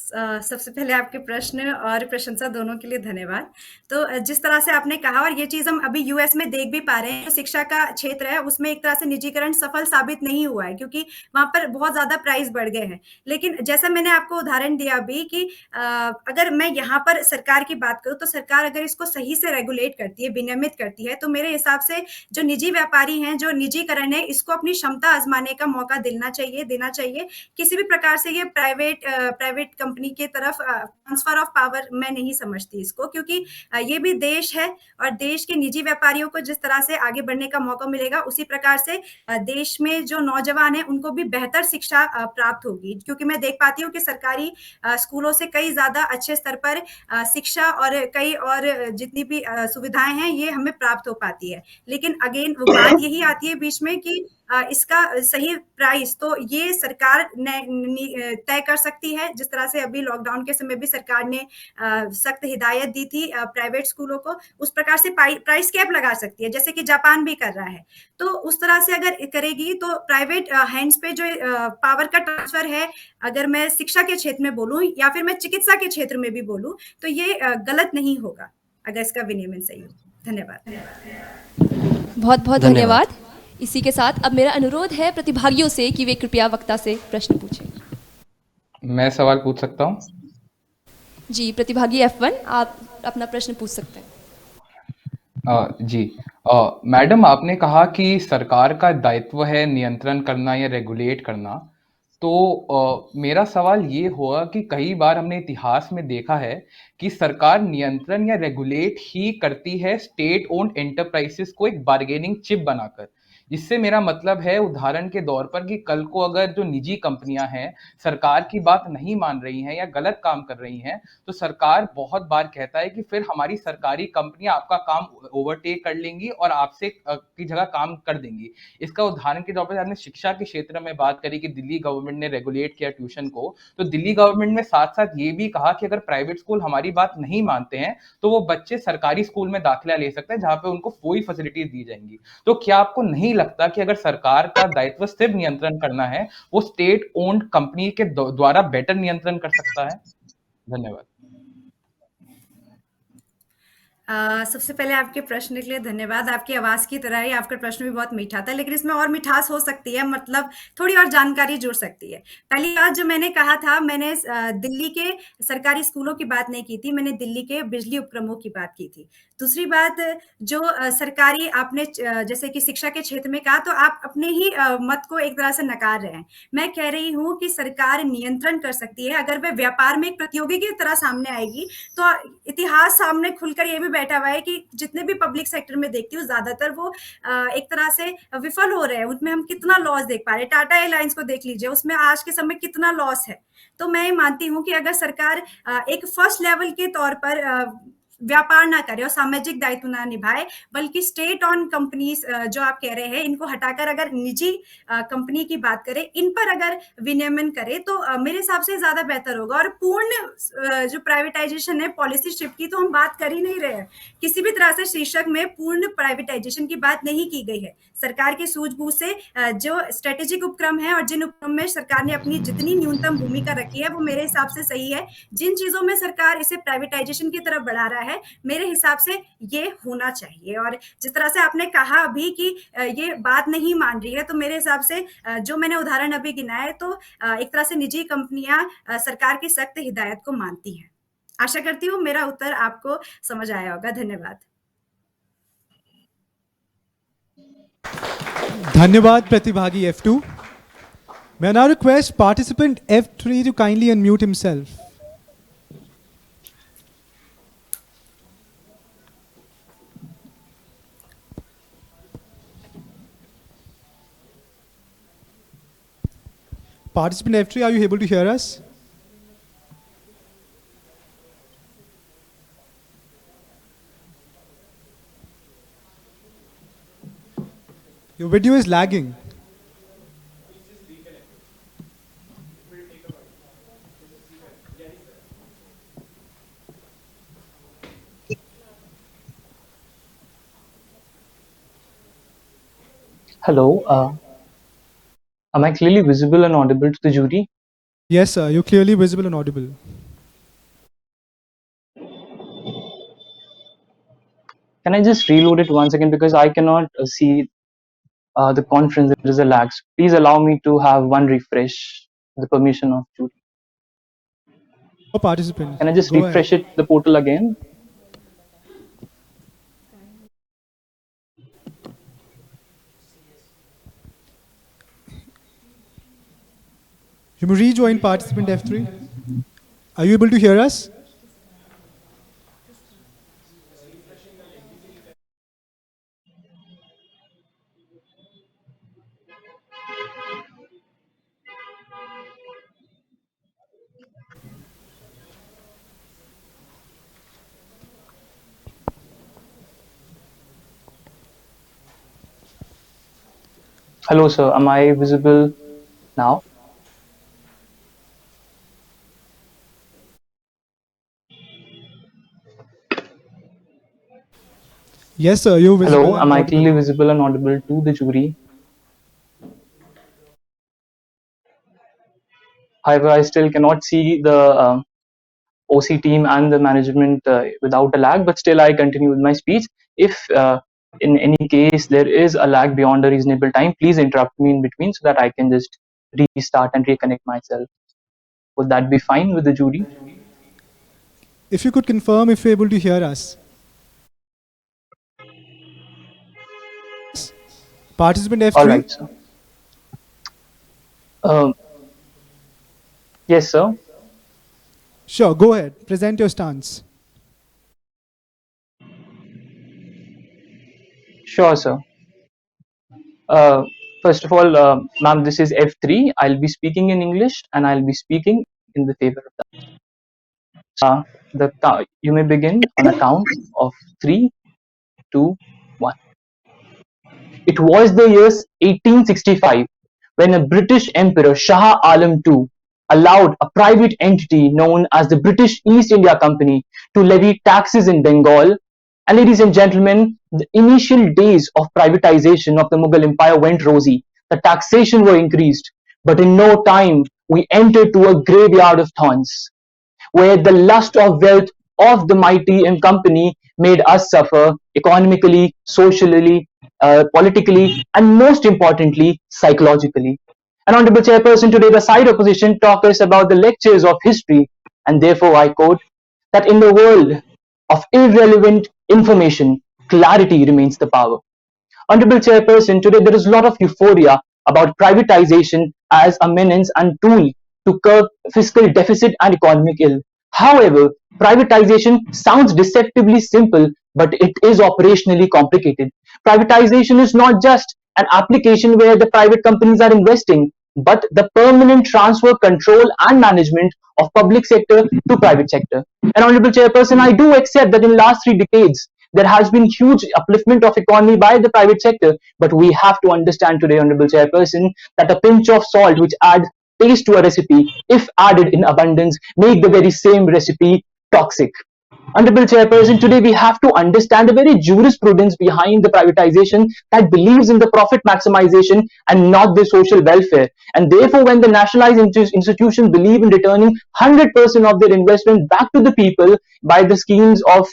सबसे पहले आपके प्रश्न और प्रशंसा दोनों के लिए धन्यवाद। तो जिस तरह से आपने कहा, और ये चीज़ हम अभी यूएस में देख भी पा रहे हैं, जो शिक्षा का क्षेत्र है उसमें एक तरह से निजीकरण सफल साबित नहीं हुआ है, क्योंकि वहाँ पर बहुत ज़्यादा प्राइस बढ़ गए हैं। लेकिन जैसा मैंने आपको उदाहरण दिया अभी कि अगर मैं यहाँ पर सरकार की बात करूँ, तो सरकार अगर इसको सही से रेगुलेट करती है, विनियमित करती है, तो मेरे हिसाब से जो निजी व्यापारी हैं, जो निजीकरण है, इसको अपनी क्षमता आजमाने का मौका देना चाहिए। किसी भी प्रकार से ये प्राइवेट कंपनी की तरफ ट्रांसफर ऑफ पावर मैं नहीं समझती इसको, क्योंकि ये भी देश है, और देश के निजी व्यापारियों को जिस तरह से आगे बढ़ने का मौका मिलेगा, उसी प्रकार से देश में जो नौजवान हैं उनको भी बेहतर शिक्षा प्राप्त होगी। क्योंकि मैं देख पाती हूँ कि सरकारी स्कूलों से कई ज़्यादा अच्छे स्तर पर शिक्षा और कई और जितनी भी सुविधाएं हैं, ये हमें प्राप्त हो पाती है। लेकिन अगेन वो बात यही आती है बीच में कि इसका सही प्राइस तो ये सरकार तय कर सकती है। जिस तरह से अभी लॉकडाउन के समय भी सरकार ने सख्त हिदायत दी थी प्राइवेट स्कूलों को, उस प्रकार से प्राइस कैप लगा सकती है, जैसे कि जापान भी कर रहा है। तो उस तरह से अगर करेगी, तो प्राइवेट हैंड्स पे जो पावर का ट्रांसफर है, अगर मैं शिक्षा के क्षेत्र में बोलूँ या फिर मैं चिकित्सा के क्षेत्र में भी बोलूँ, तो ये गलत नहीं होगा अगर इसका विनियमन सही हो। धन्यवाद। बहुत बहुत धन्यवाद। इसी के साथ अब मेरा अनुरोध है प्रतिभागियों से कि वे कृपया वक्ता से प्रश्न पूछें। मैं सवाल पूछ सकता हूँ? जी, प्रतिभागी F1, आप अपना प्रश्न पूछ सकते हैं। जी, मैडम, आपने कहा कि सरकार का दायित्व है नियंत्रण करना या रेगुलेट करना। तो मेरा सवाल ये हुआ कि कई बार हमने इतिहास में देखा है कि सरकार नियंत्रण या रेगुलेट ही करती है स्टेट ओन्ड एंटरप्राइजेस को एक बार्गेनिंग चिप बनाकर। जिससे मेरा मतलब है, उदाहरण के तौर पर, कि कल को अगर जो निजी कंपनियां हैं सरकार की बात नहीं मान रही हैं या गलत काम कर रही हैं, तो सरकार बहुत बार कहता है कि फिर हमारी सरकारी कंपनियां आपका काम ओवरटेक कर लेंगी और आपसे की जगह काम कर देंगी। इसका उदाहरण के तौर पर आपने शिक्षा के क्षेत्र में बात करी कि दिल्ली गवर्नमेंट ने रेगुलेट किया ट्यूशन को, तो दिल्ली गवर्नमेंट ने साथ साथ ये भी कहा कि अगर प्राइवेट स्कूल हमारी बात नहीं मानते हैं तो वो बच्चे सरकारी स्कूल में दाखिला ले सकते हैं, जहां पे उनको पूरी फैसिलिटीज दी जाएंगी। तो क्या आपको नहीं लगता कि अगर सरकार का दायित्व सिर्फ नियंत्रण करना है, वो स्टेट ओन्ड कंपनी के द्वारा बेटर नियंत्रण कर सकता है? धन्यवाद। सबसे पहले आपके प्रश्न के लिए धन्यवाद। आपकी आवाज़ की तरह ही आपका प्रश्न भी बहुत मीठा था, लेकिन इसमें और मिठास हो सकती है, मतलब थोड़ी और जानकारी जुड़ सकती है। पहली बात जो मैंने कहा था, मैंने दिल्ली के सरकारी स्कूलों की बात नहीं की थी, मैंने दिल्ली के बिजली उपक्रमों की बात की थी। दूसरी बात, जो सरकारी आपने जैसे कि शिक्षा के क्षेत्र में कहा, तो आप अपने ही मत को एक तरह से नकार रहे हैं। मैं कह रही हूँ कि सरकार नियंत्रण कर सकती है, अगर वह व्यापार में एक प्रतियोगी की तरह सामने आएगी। तो इतिहास सामने खुलकर ये भी बैठा हुआ है कि जितने भी पब्लिक सेक्टर में देखती हूँ, ज्यादातर वो एक तरह से विफल हो रहे हैं। उनमें हम कितना लॉस देख पा रहे हैं। टाटा एयरलाइंस को देख लीजिए, उसमें आज के समय कितना लॉस है। तो मैं मानती हूँ कि अगर सरकार एक फर्स्ट लेवल के तौर पर व्यापार ना करे और सामाजिक दायित्व ना निभाए, बल्कि स्टेट ऑन कंपनीज जो आप कह रहे हैं इनको हटाकर अगर निजी कंपनी की बात करें, इन पर अगर विनियमन करे तो मेरे हिसाब से ज्यादा बेहतर होगा। और पूर्ण जो प्राइवेटाइजेशन है पॉलिसी शिफ्ट की तो हम बात कर ही नहीं रहे हैं। किसी भी तरह से शीर्षक में पूर्ण प्राइवेटाइजेशन की बात नहीं की गई है। सरकार की सूझबूझ से जो स्ट्रेटेजिक उपक्रम है और जिन उपक्रम में सरकार ने अपनी जितनी न्यूनतम भूमिका रखी है वो मेरे हिसाब से सही है। जिन चीजों में सरकार इसे प्राइवेटाइजेशन की तरफ बढ़ा रहा है, मेरे हिसाब से ये होना चाहिए। और जिस तरह से आपने कहा अभी कि ये बात नहीं मान रही है, तो मेरे हिसाब से जो मैंने उदाहरण अभी गिनाए तो एक तरह से निजी कंपनियां सरकार की सख्त हिदायत को मानती हैं। आशा करती हूँ मेरा उत्तर आपको समझ आया होगा। धन्यवाद। धन्यवाद प्रतिभागी F2. May I now request participant F3 to kindly unmute himself. Participant F3, are you able to hear us? Your video is lagging. Hello, am I clearly visible and audible to the jury? Yes, sir. You're clearly visible and audible. Can I just reload it once again because I cannot see the conference. There is a lag. So please allow me to have one refresh with the permission of jury. For participants. Can I just Go refresh ahead. the portal again? You may rejoin participant F3. Are you able to hear us? Hello, sir. Am I visible now? Yes, sir. You're visible. Hello, and am I audible. clearly visible and audible to the jury? However, I still cannot see the OC team and the management without a lag, but still I continue with my speech. If in any case there is a lag beyond a reasonable time, please interrupt me in between so that I can just restart and reconnect myself. Would that be fine with the jury? If you could confirm if you're able to hear us. Participant F3. All right, sir. Yes, sir. Sure, go ahead. Present your stance. Sure, sir. First of all, ma'am, this is F3. I'll be speaking in English and I'll be speaking in the favor of that. You may begin on a count of 3, 2, 1. It was the year 1865 when a British Emperor Shah Alam II allowed a private entity known as the British East India Company to levy taxes in Bengal. And ladies and gentlemen, the initial days of privatization of the Mughal Empire went rosy. The taxation were increased, but in no time we entered to a graveyard of thorns, where the lust of wealth of the mighty and company made us suffer economically, socially, politically, and most importantly, psychologically. And Honorable Chairperson, today the side opposition talk us about the lectures of history, and therefore I quote, that in the world of irrelevant information, clarity remains the power. Honorable Chairperson, today there is a lot of euphoria about privatization as a menace and tool to curb fiscal deficit and economic ill. However, privatization sounds deceptively simple, but it is operationally complicated. Privatization is not just an application where the private companies are investing. but the permanent transfer, control, and management of public sector to private sector. And Honorable Chairperson, I do accept that in last 3 decades, there has been huge upliftment of economy by the private sector, but we have to understand today, Honorable Chairperson, that a pinch of salt which adds taste to a recipe, if added in abundance, make the very same recipe toxic. Honorable Chairperson, today we have to understand the very jurisprudence behind the privatization that believes in the profit maximization and not the social welfare. And therefore, when the nationalized institutions believe in returning 100% of their investment back to the people by the schemes of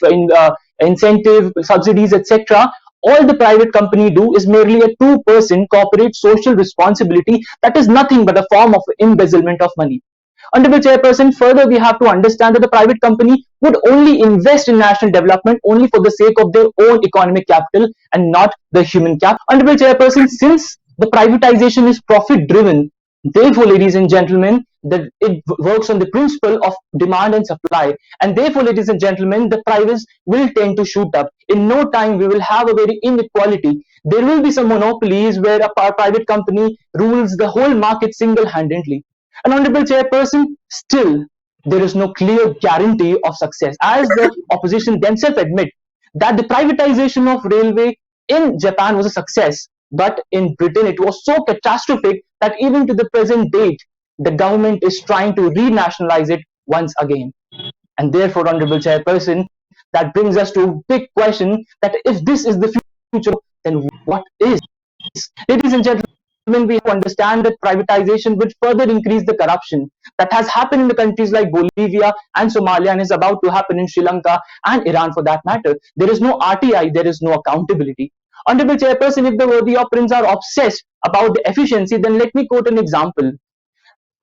incentive, subsidies, etc., all the private company do is merely a 2% corporate social responsibility that is nothing but a form of embezzlement of money. Honorable Chairperson, further we have to understand that the private company would only invest in national development only for the sake of their own economic capital and not the human capital. Honorable Chairperson, since the privatization is profit driven, therefore, ladies and gentlemen, that it works on the principle of demand and supply, and therefore, ladies and gentlemen, the prices will tend to shoot up. In no time, we will have a very inequality. There will be some monopolies where a private company rules the whole market single-handedly. And Honorable Chairperson, still there is no clear guarantee of success, as the opposition themselves admit that the privatization of railway in Japan was a success, but in Britain it was so catastrophic that even to the present date, the government is trying to renationalize it once again. And therefore, Honorable Chairperson, that brings us to a big question that if this is the future, then what is? Ladies and gentlemen, we have to understand that privatization will further increase the corruption that has happened in the countries like Bolivia and Somalia and is about to happen in Sri Lanka and Iran for that matter. There is no RTI, there is no accountability. Honorable Chairperson, if the worthy operants are obsessed about the efficiency, then let me quote an example.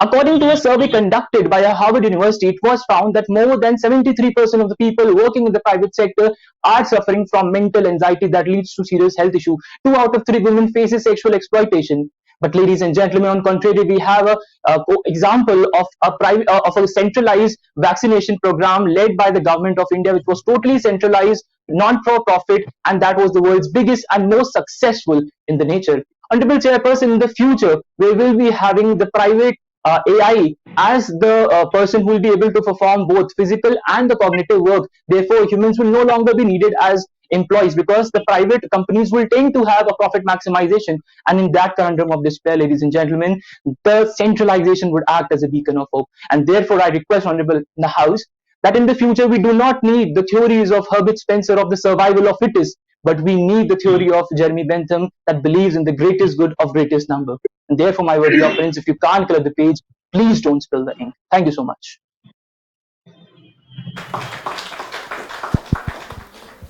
According to a survey conducted by Harvard University, it was found that more than 73% of the people working in the private sector are suffering from mental anxiety that leads to serious health issue. 2 out of 3 women faces sexual exploitation. But ladies and gentlemen, on contrary, we have a example of a centralized vaccination program led by the government of India, which was totally centralized, non-for-profit, and that was the world's biggest and most successful in the nature. Honorable Chairperson, in the future, we will be having the private AI as the person who will be able to perform both physical and the cognitive work. Therefore, humans will no longer be needed as employees because the private companies will tend to have a profit maximization. And in that conundrum of despair, ladies and gentlemen, the centralization would act as a beacon of hope. And therefore, I request Honorable in the House that in the future we do not need the theories of Herbert Spencer of the survival of fittest, but we need the theory of Jeremy Bentham that believes in the greatest good of greatest number. And therefore, my worthy opponents, if you can't color the page, please don't spill the ink. Thank you so much.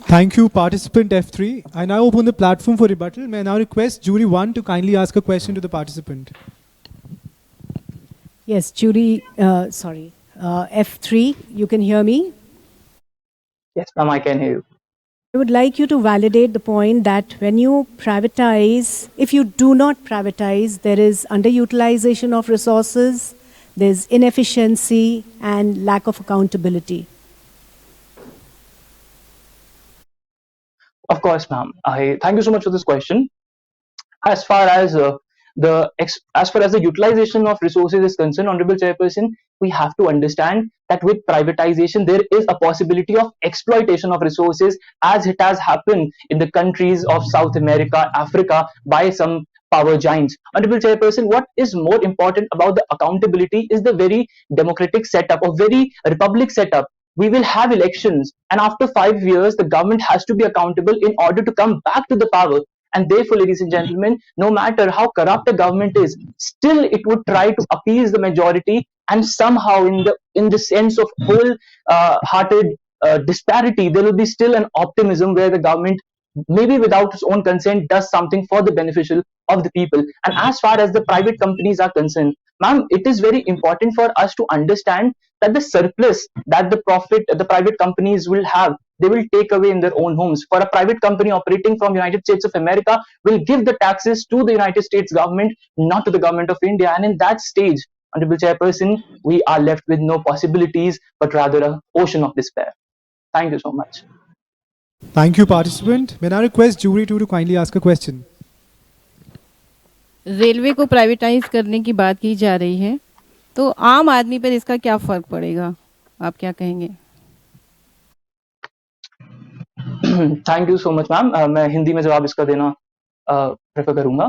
Thank you, participant F3. I now open the platform for rebuttal. May I now request jury 1 to kindly ask a question to the participant. Yes, jury, F3, you can hear me? Yes, ma'am, I can hear you. I would like you to validate the point that when you privatize, if you do not privatize, there is underutilization of resources, there's inefficiency and lack of accountability. Of course, ma'am. I thank you so much for this question. As far as the utilization of resources is concerned, Honorable Chairperson, we have to understand that with privatization, there is a possibility of exploitation of resources as it has happened in the countries of South America, Africa by some power giants. Honorable Chairperson, what is more important about the accountability is the very democratic setup or very republic setup. We will have elections, and after 5 years, the government has to be accountable in order to come back to the power. And therefore, ladies and gentlemen, no matter how corrupt a government is, still it would try to appease the majority, and somehow in the sense of whole-hearted disparity, there will be still an optimism where the government, maybe without its own consent, does something for the beneficial of the people. And as far as the private companies are concerned, ma'am, it is very important for us to understand that the surplus that the private companies will have, they will take away in their own homes. For a private company operating from United States of America will give the taxes to the United States government, not to the government of India. And in that stage, Honorable Chairperson, we are left with no possibilities, but rather an ocean of despair. Thank you so much. Thank you, participant. May I request jury 2 to kindly ask a question. Railway को privatise करने की बात की जा रही है, तो आम आदमी पर इसका क्या फ़र्क पड़ेगा? आप क्या कहेंगे? Thank you so much ma'am. मैं हिंदी में जवाब इसका देना प्रेफर करूंगा।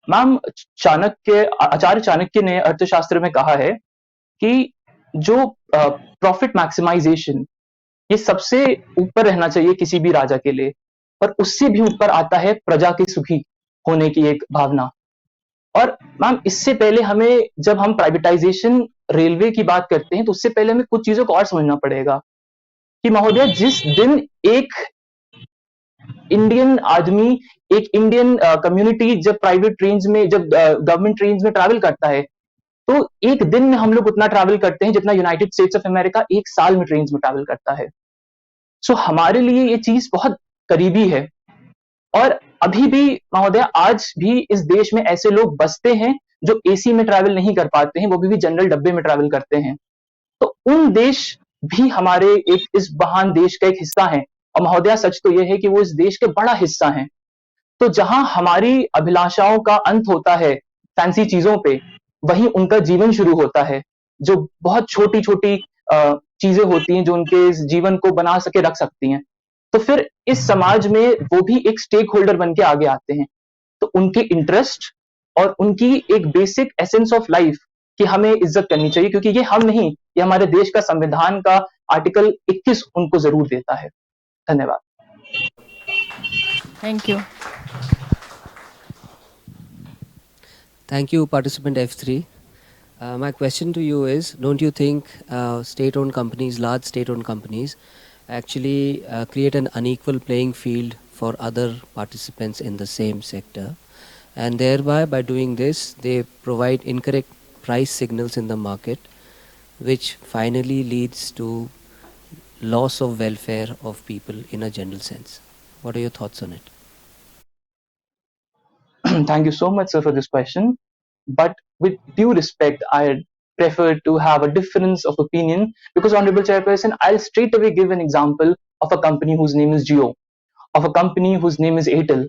मैम, आचार्य चाणक्य ने अर्थशास्त्र में कहा है कि जो प्रॉफिट मैक्सिमाइजेशन, ये सबसे ऊपर रहना चाहिए किसी भी राजा के लिए, पर उससे भी ऊपर आता है प्रजा के सुखी होने की एक भावना। और मैम, इससे पहले हमें, जब हम प्राइवेटाइजेशन रेलवे की बात करते हैं, तो उससे पहले हमें कुछ चीजों को और समझना पड़ेगा कि महोदय, जिस दिन एक इंडियन आदमी, एक इंडियन कम्युनिटी जब प्राइवेट ट्रेन में, जब गवर्नमेंट ट्रेन में ट्रैवल करता है, तो एक दिन में हम लोग उतना ट्रैवल करते हैं जितना यूनाइटेड स्टेट्स ऑफ अमेरिका एक साल में ट्रेन में ट्रैवल करता है। सो हमारे लिए ये चीज बहुत करीबी है। और अभी भी महोदय, आज भी इस देश में ऐसे लोग बसते हैं जो एसी में ट्रैवल नहीं कर पाते हैं, वो भी जनरल डब्बे में ट्रैवल करते हैं। तो उन देश भी हमारे एक इस महान देश का एक हिस्सा है। और महोदया, सच तो यह है कि वो इस देश के बड़ा हिस्सा हैं। तो जहां हमारी अभिलाषाओं का अंत होता है फैंसी चीजों पे, वहीं उनका जीवन शुरू होता है, जो बहुत छोटी छोटी चीजें होती हैं जो उनके इस जीवन को बना सके रख सकती हैं। तो फिर इस समाज में वो भी एक स्टेक होल्डर बन के आगे आते हैं। तो उनके इंटरेस्ट और उनकी एक बेसिक एसेंस ऑफ लाइफ की हमें इज्जत करनी चाहिए, क्योंकि ये हम नहीं, ये हमारे देश का संविधान का आर्टिकल 21 उनको जरूर देता है। धन्यवाद। Thank you. Thank you, participant F3. My question to you is, don't you think state-owned companies, large state-owned companies, actually create an unequal playing field for other participants in the same sector? And thereby, by doing this, they provide incorrect price signals in the market, which finally leads to loss of welfare of people in a general sense. What are your thoughts on it? Thank you so much, sir, for this question. But with due respect, I prefer to have a difference of opinion because, Honorable Chairperson, I'll straight away give an example of a company whose name is Jio, of a company whose name is Airtel.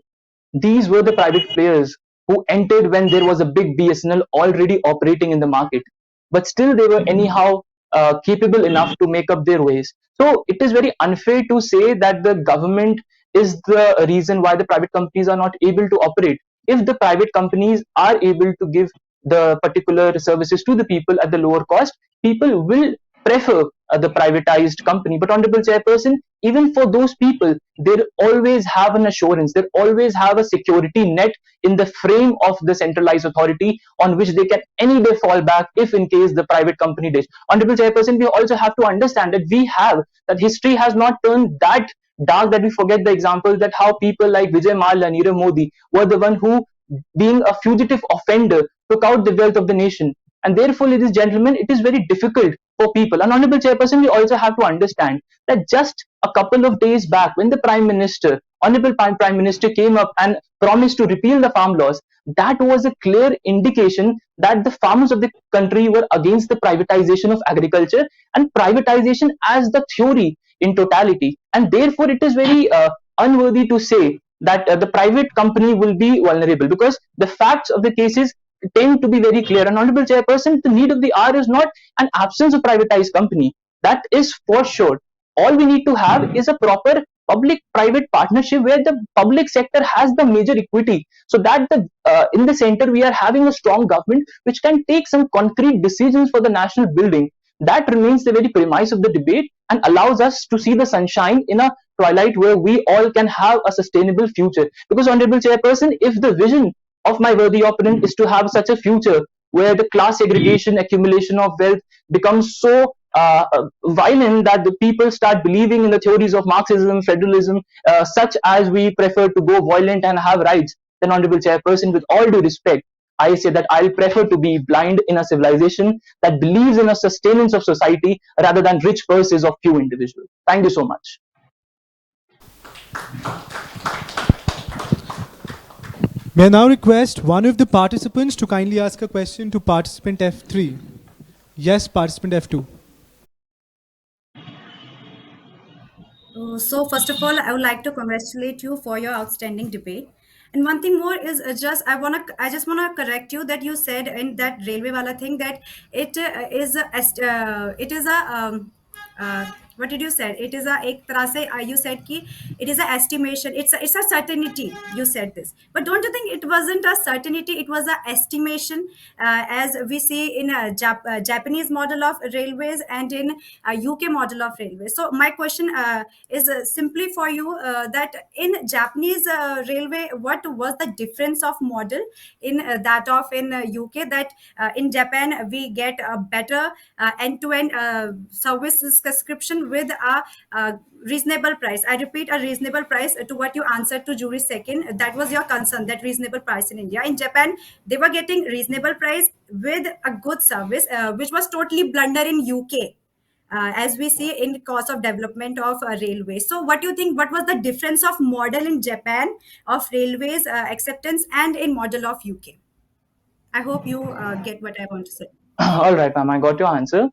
These were the private players who entered when there was a big BSNL already operating in the market, but still they were anyhow capable enough to make up their ways. So it is very unfair to say that the government is the reason why the private companies are not able to operate. If the private companies are able to give the particular services to the people at the lower cost, people will prefer the privatized company. But, Honorable Chairperson, even for those people, they always have an assurance, they always have a security net in the frame of the centralized authority on which they can any day fall back if in case the private company dies. Honorable Chairperson, we also have to understand that history has not turned that dark that we forget the example that how people like Vijay Mallya, Nirav Modi were the one who, being a fugitive offender, took out the wealth of the nation. And therefore, ladies and gentlemen, it is very difficult for people. And, Honorable Chairperson, we also have to understand that just a couple of days back, when the Prime Minister, Honorable Prime Minister, came up and promised to repeal the farm laws, that was a clear indication that the farmers of the country were against the privatization of agriculture and privatization as the theory in totality. And therefore, it is very unworthy to say that the private company will be vulnerable, because the facts of the cases tend to be very clear. And, Honorable Chairperson, the need of the hour is not an absence of privatized company. That is for sure. All we need to have is a proper public-private partnership where the public sector has the major equity, so that in the center we are having a strong government which can take some concrete decisions for the national building. That remains the very premise of the debate and allows us to see the sunshine in a twilight where we all can have a sustainable future. Because, Honorable Chairperson, if the vision of my worthy opponent is to have such a future where the class segregation, accumulation of wealth becomes so violent that the people start believing in the theories of Marxism, federalism, such as we prefer to go violent and have rights, then, Honorable Chairperson, with all due respect, I say that I'll prefer to be blind in a civilization that believes in a sustenance of society rather than rich purses of few individuals. Thank you so much. May I now request one of the participants to kindly ask a question to participant F3. Yes, participant F2. So first of all, I would like to congratulate you for your outstanding debate. And one thing more is I just wanna correct you that you said in that railway wala thing that it is a what did you say? It is a ek tarah se, you said ki it is a estimation. It's a certainty. You said this, but don't you think it wasn't a certainty? It was a estimation, as we see in a Japanese model of railways and in a UK model of railways. So my question is simply for you that in Japanese railway, what was the difference of model in that of in UK? That in Japan we get a better end-to-end service subscription with a reasonable price. I repeat, a reasonable price to what you answered to jury second. That was your concern, that reasonable price in India. In Japan, they were getting reasonable price with a good service, which was totally blunder in UK. As we see in the cost of development of railways. So what do you think, what was the difference of model in Japan of railways acceptance and in model of UK? I hope you get what I want to say. All right, ma'am, I got your answer.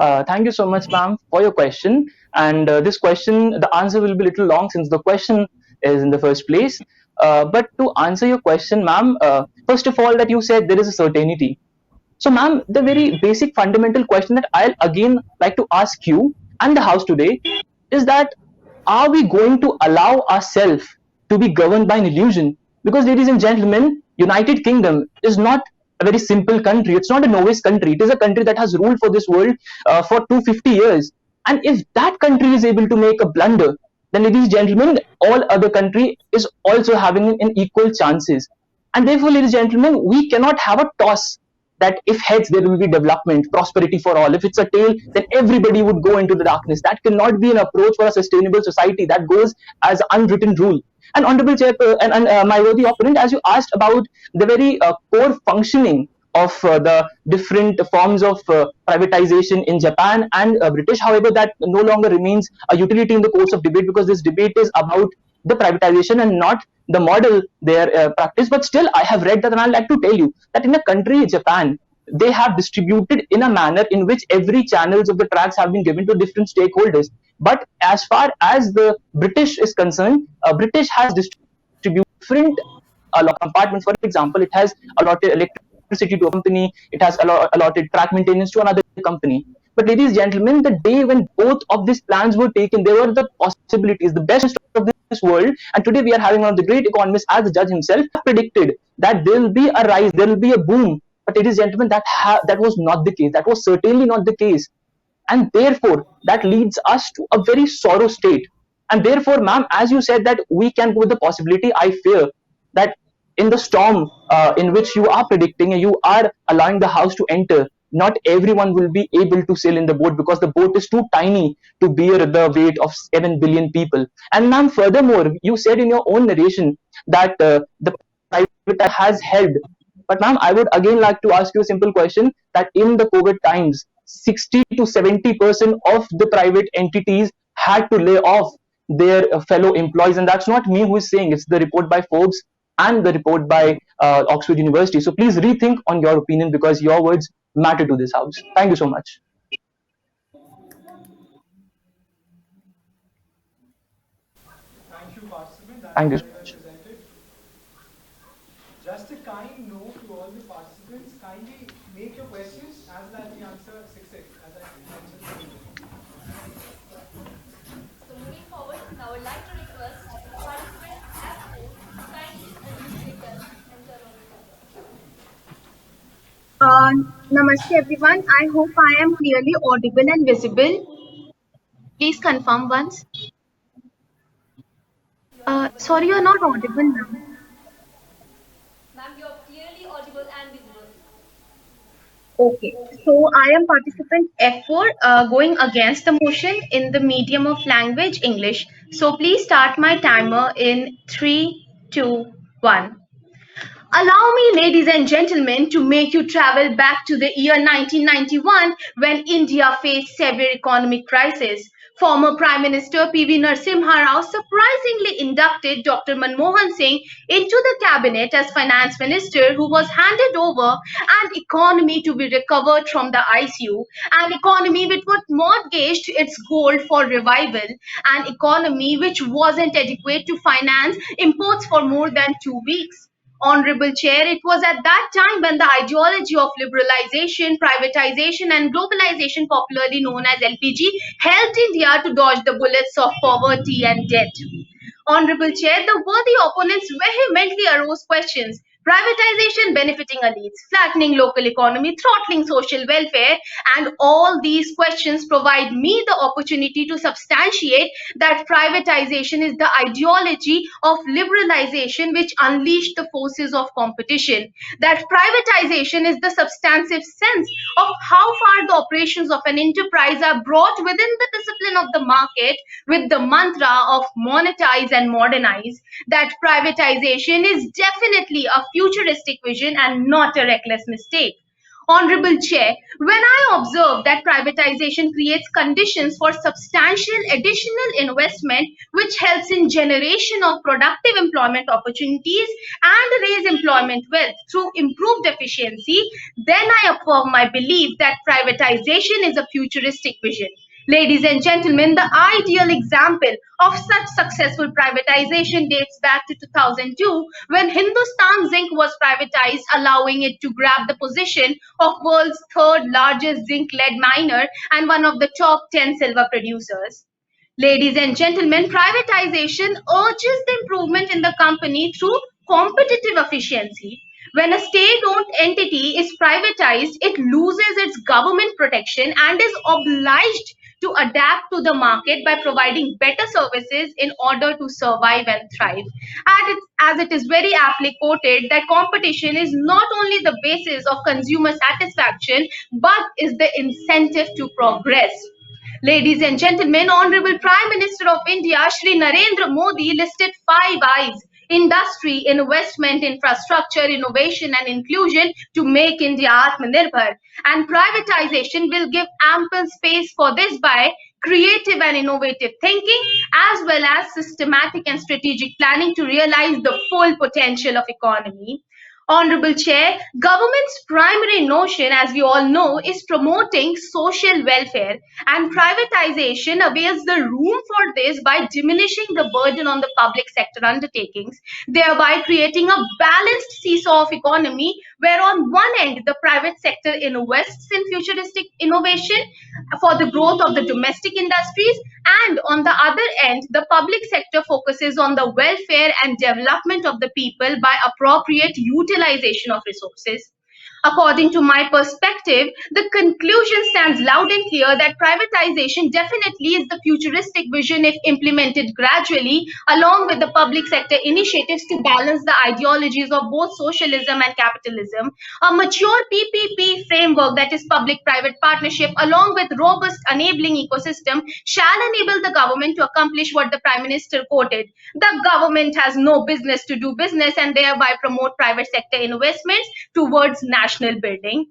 Thank you so much, ma'am, for your question. And this question, the answer will be a little long since the question is in the first place. But to answer your question, ma'am, first of all, that you said there is a certainty. So, ma'am, the very basic fundamental question that I'll again like to ask you and the House today is that are we going to allow ourselves to be governed by an illusion? Because, ladies and gentlemen, United Kingdom is not a very simple country. It's not a novice country. It is a country that has ruled for this world for 250 years. And if that country is able to make a blunder, then, ladies and gentlemen, all other country is also having an equal chances. And therefore, ladies and gentlemen, we cannot have a toss that if heads there will be development, prosperity for all. If it's a tail, then everybody would go into the darkness. That cannot be an approach for a sustainable society. That goes as unwritten rule. And honorable chair and my worthy opponent, as you asked about the very core functioning of the different forms of privatization in Japan and British, however, that no longer remains a utility in the course of debate because this debate is about the privatization and not the model their practice. But still, I have read that, and I'd like to tell you that in a country, Japan, they have distributed in a manner in which every channels of the tracks have been given to different stakeholders. But as far as the British is concerned, British has distributed different compartments. For example, it has allotted electricity to a company, it has allotted track maintenance to another company. But ladies and gentlemen, the day when both of these plans were taken, there were the possibilities, the best of this world. And today we are having one of the great economists, as the judge himself predicted, that there will be a rise, there will be a boom. But ladies and gentlemen, that was not the case. That was certainly not the case. And therefore, that leads us to a very sorrow state. And therefore, ma'am, as you said that we can go with the possibility, I fear that in the storm in which you are predicting and you are allowing the House to enter, not everyone will be able to sail in the boat because the boat is too tiny to bear the weight of 7 billion people. And ma'am, furthermore, you said in your own narration that the private has helped. But ma'am, I would again like to ask you a simple question that in the COVID times, 60 to 70% of the private entities had to lay off their fellow employees. And that's not me who is saying, it's the report by Forbes and the report by Oxford University. So please rethink on your opinion because your words matter to this House. Thank you so much. Thank you so much. Just a kind note to all the participants, kindly make your questions as that we answer success, as I mentioned. So moving forward, now I would like to request participant F4 to kindly unmute themselves and turn on the camera. Namaste everyone. I hope I am clearly audible and visible. Please confirm once. Sorry, you're not audible now. Ma'am, you're clearly audible and visible. Okay, so I am participant F4 going against the motion in the medium of language English. So please start my timer in 3, 2, 1. Allow me, ladies and gentlemen, to make you travel back to the year 1991 when India faced severe economic crisis. Former Prime Minister P.V. Narasimha Rao surprisingly inducted Dr. Manmohan Singh into the cabinet as finance minister, who was handed over an economy to be recovered from the ICU, an economy which was mortgaged its gold for revival, an economy which wasn't adequate to finance imports for more than 2 weeks. Honorable Chair, it was at that time when the ideology of liberalization, privatization, and globalization, popularly known as LPG, helped India to dodge the bullets of poverty and debt. Honorable Chair, the worthy opponents vehemently arose questions. Privatization benefiting elites, flattening local economy, throttling social welfare, and all these questions provide me the opportunity to substantiate that privatization is the ideology of liberalization which unleashed the forces of competition. That privatization is the substantive sense of how far the operations of an enterprise are brought within the discipline of the market with the mantra of monetize and modernize. That privatization is definitely a futuristic vision and not a reckless mistake. Honorable Chair, when I observe that privatization creates conditions for substantial additional investment which helps in generation of productive employment opportunities and raise employment wealth through improved efficiency, then I affirm my belief that privatization is a futuristic vision. Ladies and gentlemen, the ideal example of such successful privatization dates back to 2002 when Hindustan Zinc was privatized, allowing it to grab the position of world's third largest zinc lead miner and one of the top 10 silver producers. Ladies and gentlemen, privatization urges the improvement in the company through competitive efficiency. When a state-owned entity is privatized, it loses its government protection and is obliged to adapt to the market by providing better services in order to survive and thrive. As it is very aptly quoted, that competition is not only the basis of consumer satisfaction but is the incentive to progress. Ladies and gentlemen, Honorable Prime Minister of India, Shri Narendra Modi, listed 5 I's: industry, investment, infrastructure, innovation, and inclusion to make India Atmanirbhar. And privatization will give ample space for this by creative and innovative thinking as well as systematic and strategic planning to realize the full potential of economy. Honorable Chair, government's primary notion, as we all know, is promoting social welfare, and privatization avails the room for this by diminishing the burden on the public sector undertakings, thereby creating a balanced seesaw of economy where on one end the private sector invests in futuristic innovation for the growth of the domestic industries, and on the other end the public sector focuses on the welfare and development of the people by appropriate utilization of resources. According to my perspective, the conclusion stands loud and clear that privatization definitely is the futuristic vision if implemented gradually, along with the public sector initiatives to balance the ideologies of both socialism and capitalism. A mature PPP framework, that is public-private partnership, along with robust enabling ecosystem, shall enable the government to accomplish what the Prime Minister quoted. The government has no business to do business and thereby promote private sector investments towards national building.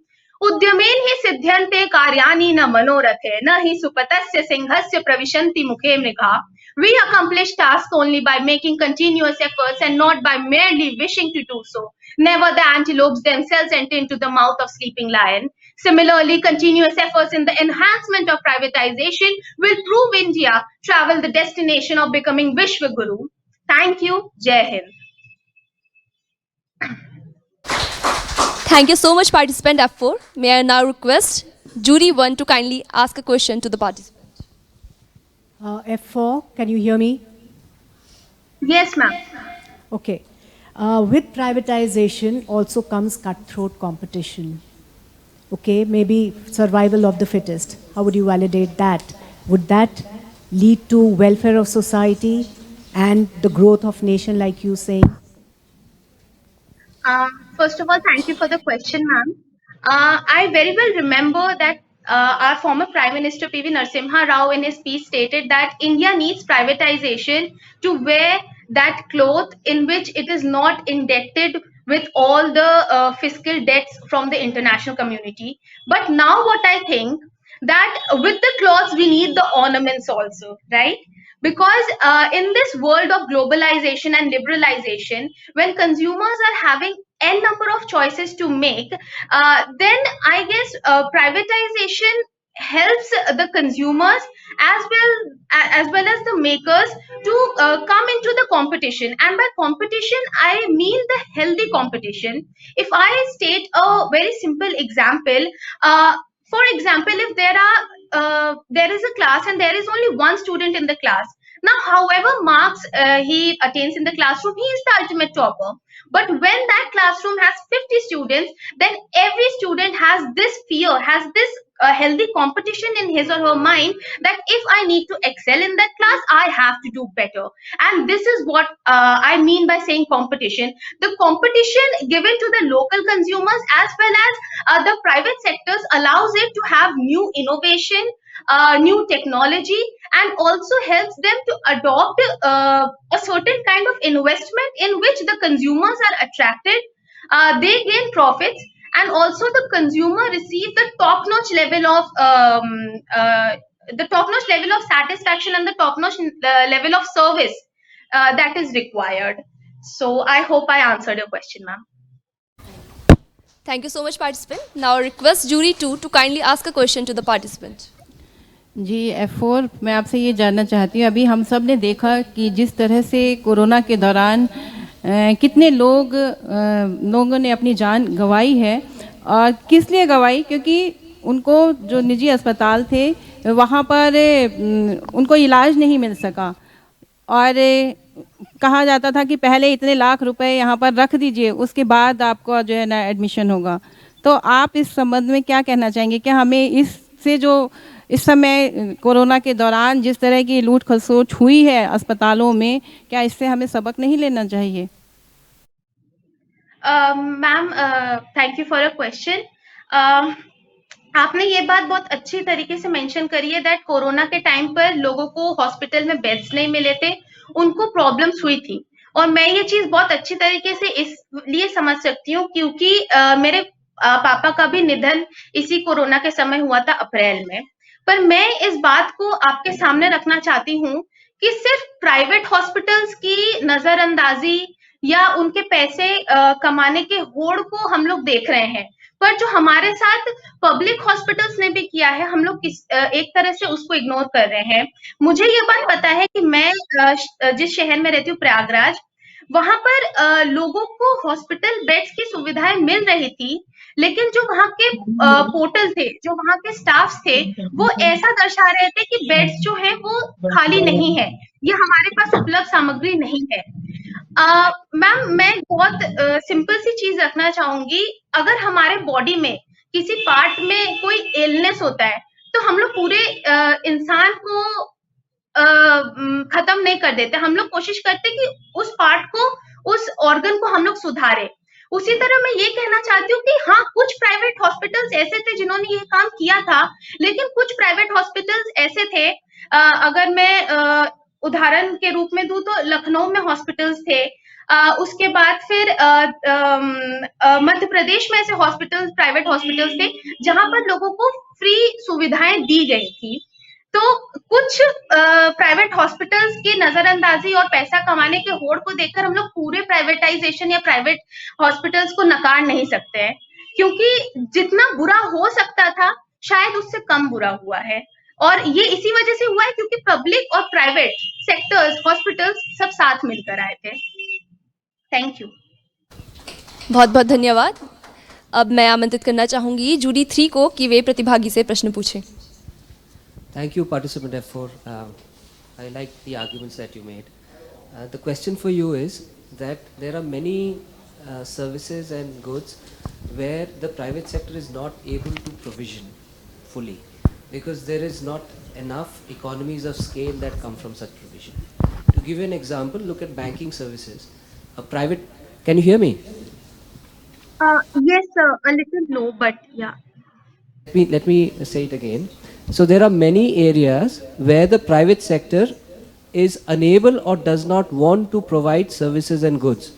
उद्यमेन हि सिद्ध्यन्ते कार्याणि न मनोरथे न हि सुपतस्य सिंहस्य प्रविशन्ति मुखे मृगा. We accomplish tasks only by making continuous efforts and not by merely wishing to do so. Never the antelopes themselves enter into the mouth of sleeping lion. Similarly, continuous efforts in the enhancement of privatization will prove India travel the destination of becoming Vishwa Guru. Thank you. Jai Hind. Thank you so much, participant F4. May I now request jury 1 to kindly ask a question to the participant. F4, can you hear me? Yes, ma'am. Okay. With privatization also comes cutthroat competition. Okay, maybe survival of the fittest. How would you validate that? Would that lead to welfare of society and the growth of nation, like you saying? First of all, thank you for the question, ma'am. I very well remember that our former Prime Minister P.V. Narasimha Rao in his speech stated that India needs privatization to wear that cloth in which it is not indebted with all the fiscal debts from the international community. But now what I think, that with the clothes we need the ornaments also, right? Because in this world of globalization and liberalization, when consumers are having n number of choices to make, then I guess privatization helps the consumers as well as the makers to come into the competition. And by competition I mean the healthy competition. If I state a very simple example, for example, if there is a class and there is only one student in the class, now however marks he attains in the classroom, he is the ultimate topper. But when that classroom has 50 students, then every student has this fear, has this healthy competition in his or her mind, that if I need to excel in that class, I have to do better. And this is what I mean by saying competition. The competition given to the local consumers as well as the private sectors allows it to have new innovation, new technology, and also helps them to adopt a certain kind of investment in which the consumers are attracted, they gain profits, and also the consumer receive the top-notch level of satisfaction and the top-notch level of service that is required. So I hope I answered your question, ma'am. Thank you so much, participant. Now request jury 2 to kindly ask a question to the participant. Ji F4, मैं आपसे ये जानना चाहती हूँ, अभी हम सब ने देखा कि जिस तरह से कोरोना के दौरान कितने लोगों ने अपनी जान गंवाई है, और किस लिए गंवाई, क्योंकि उनको जो निजी अस्पताल थे वहाँ पर उनको इलाज नहीं मिल सका, और कहा जाता था कि पहले इतने लाख रुपए यहाँ पर रख दीजिए, उसके बाद आपको जो है ना एडमिशन होगा। तो आप इस संबंध में क्या कहना चाहेंगे? क्या हमें इससे जो इस समय कोरोना के दौरान जिस तरह की लूट खसोट हुई है अस्पतालों में, क्या इससे हमें सबक नहीं लेना चाहिए? Ma'am, thank you for a question. आपने ये बात बहुत अच्छी तरीके से मेंशन करी है दैट कोरोना के टाइम पर लोगों को हॉस्पिटल में बेड्स नहीं मिले थे, उनको प्रॉब्लम्स हुई थी। और मैं ये चीज बहुत अच्छी तरीके से इसलिए समझ सकती हूँ क्योंकि मेरे पापा का भी निधन इसी कोरोना के समय हुआ था, अप्रैल में। पर मैं इस बात को आपके सामने रखना चाहती हूँ कि सिर्फ प्राइवेट हॉस्पिटल्स की नजरअंदाजी या उनके पैसे कमाने के होड़ को हम लोग देख रहे हैं, पर जो हमारे साथ पब्लिक हॉस्पिटल्स ने भी किया है, हम लोग एक तरह से उसको इग्नोर कर रहे हैं। मुझे ये बात पता है कि मैं जिस शहर में रहती हूँ, प्रयागराज, वहां पर लोगों को हॉस्पिटल बेड्स की सुविधाएं मिल रही थी, लेकिन जो वहां के पोर्टल थे, जो वहां के स्टाफ थे, वो ऐसा दर्शा रहे थे कि बेड्स जो है वो खाली नहीं है, ये हमारे पास उपलब्ध सामग्री नहीं है। मैम, मैं बहुत सिंपल सी चीज रखना चाहूंगी, अगर हमारे बॉडी में किसी पार्ट में कोई इलनेस होता है तो हम लोग पूरे इंसान को खत्म नहीं कर देते, हम लोग कोशिश करते कि उस पार्ट को, उस ऑर्गन को हम लोग सुधारे। उसी तरह मैं ये कहना चाहती हूँ कि हाँ, कुछ प्राइवेट हॉस्पिटल्स ऐसे थे जिन्होंने ये काम किया था, लेकिन कुछ प्राइवेट हॉस्पिटल्स ऐसे थे, अगर मैं उदाहरण के रूप में दूं तो लखनऊ में हॉस्पिटल्स थे, उसके बाद फिर मध्य प्रदेश में ऐसे हॉस्पिटल्स, प्राइवेट हॉस्पिटल्स थे जहां पर लोगों को फ्री सुविधाएं दी गई थी। तो कुछ प्राइवेट हॉस्पिटल्स की नजरअंदाजी और पैसा कमाने के होड़ को देखकर हम लोग पूरे प्राइवेटाइजेशन या प्राइवेट हॉस्पिटल्स को नकार नहीं सकते हैं, क्योंकि जितना बुरा हो सकता था शायद उससे कम बुरा हुआ है, और ये इसी वजह से हुआ है क्योंकि पब्लिक और प्राइवेट सेक्टर्स, हॉस्पिटल्स सब साथ मिलकर आए थे। Thank you. बहुत बहुत धन्यवाद। अब मैं आमंत्रित करना चाहूंगी जूरी 3 को कि वे प्रतिभागी से प्रश्न पूछें। Thank you, participant F4. I like the arguments that you made. The question for you is that there are many services and goods where the private sector is not able to provision fully because there is not enough economies of scale that come from such provision. To give you an example, look at banking services. A private, can you hear me? Yes, sir, a little low, but yeah. Let me say it again. So there are many areas where the private sector is unable or does not want to provide services and goods.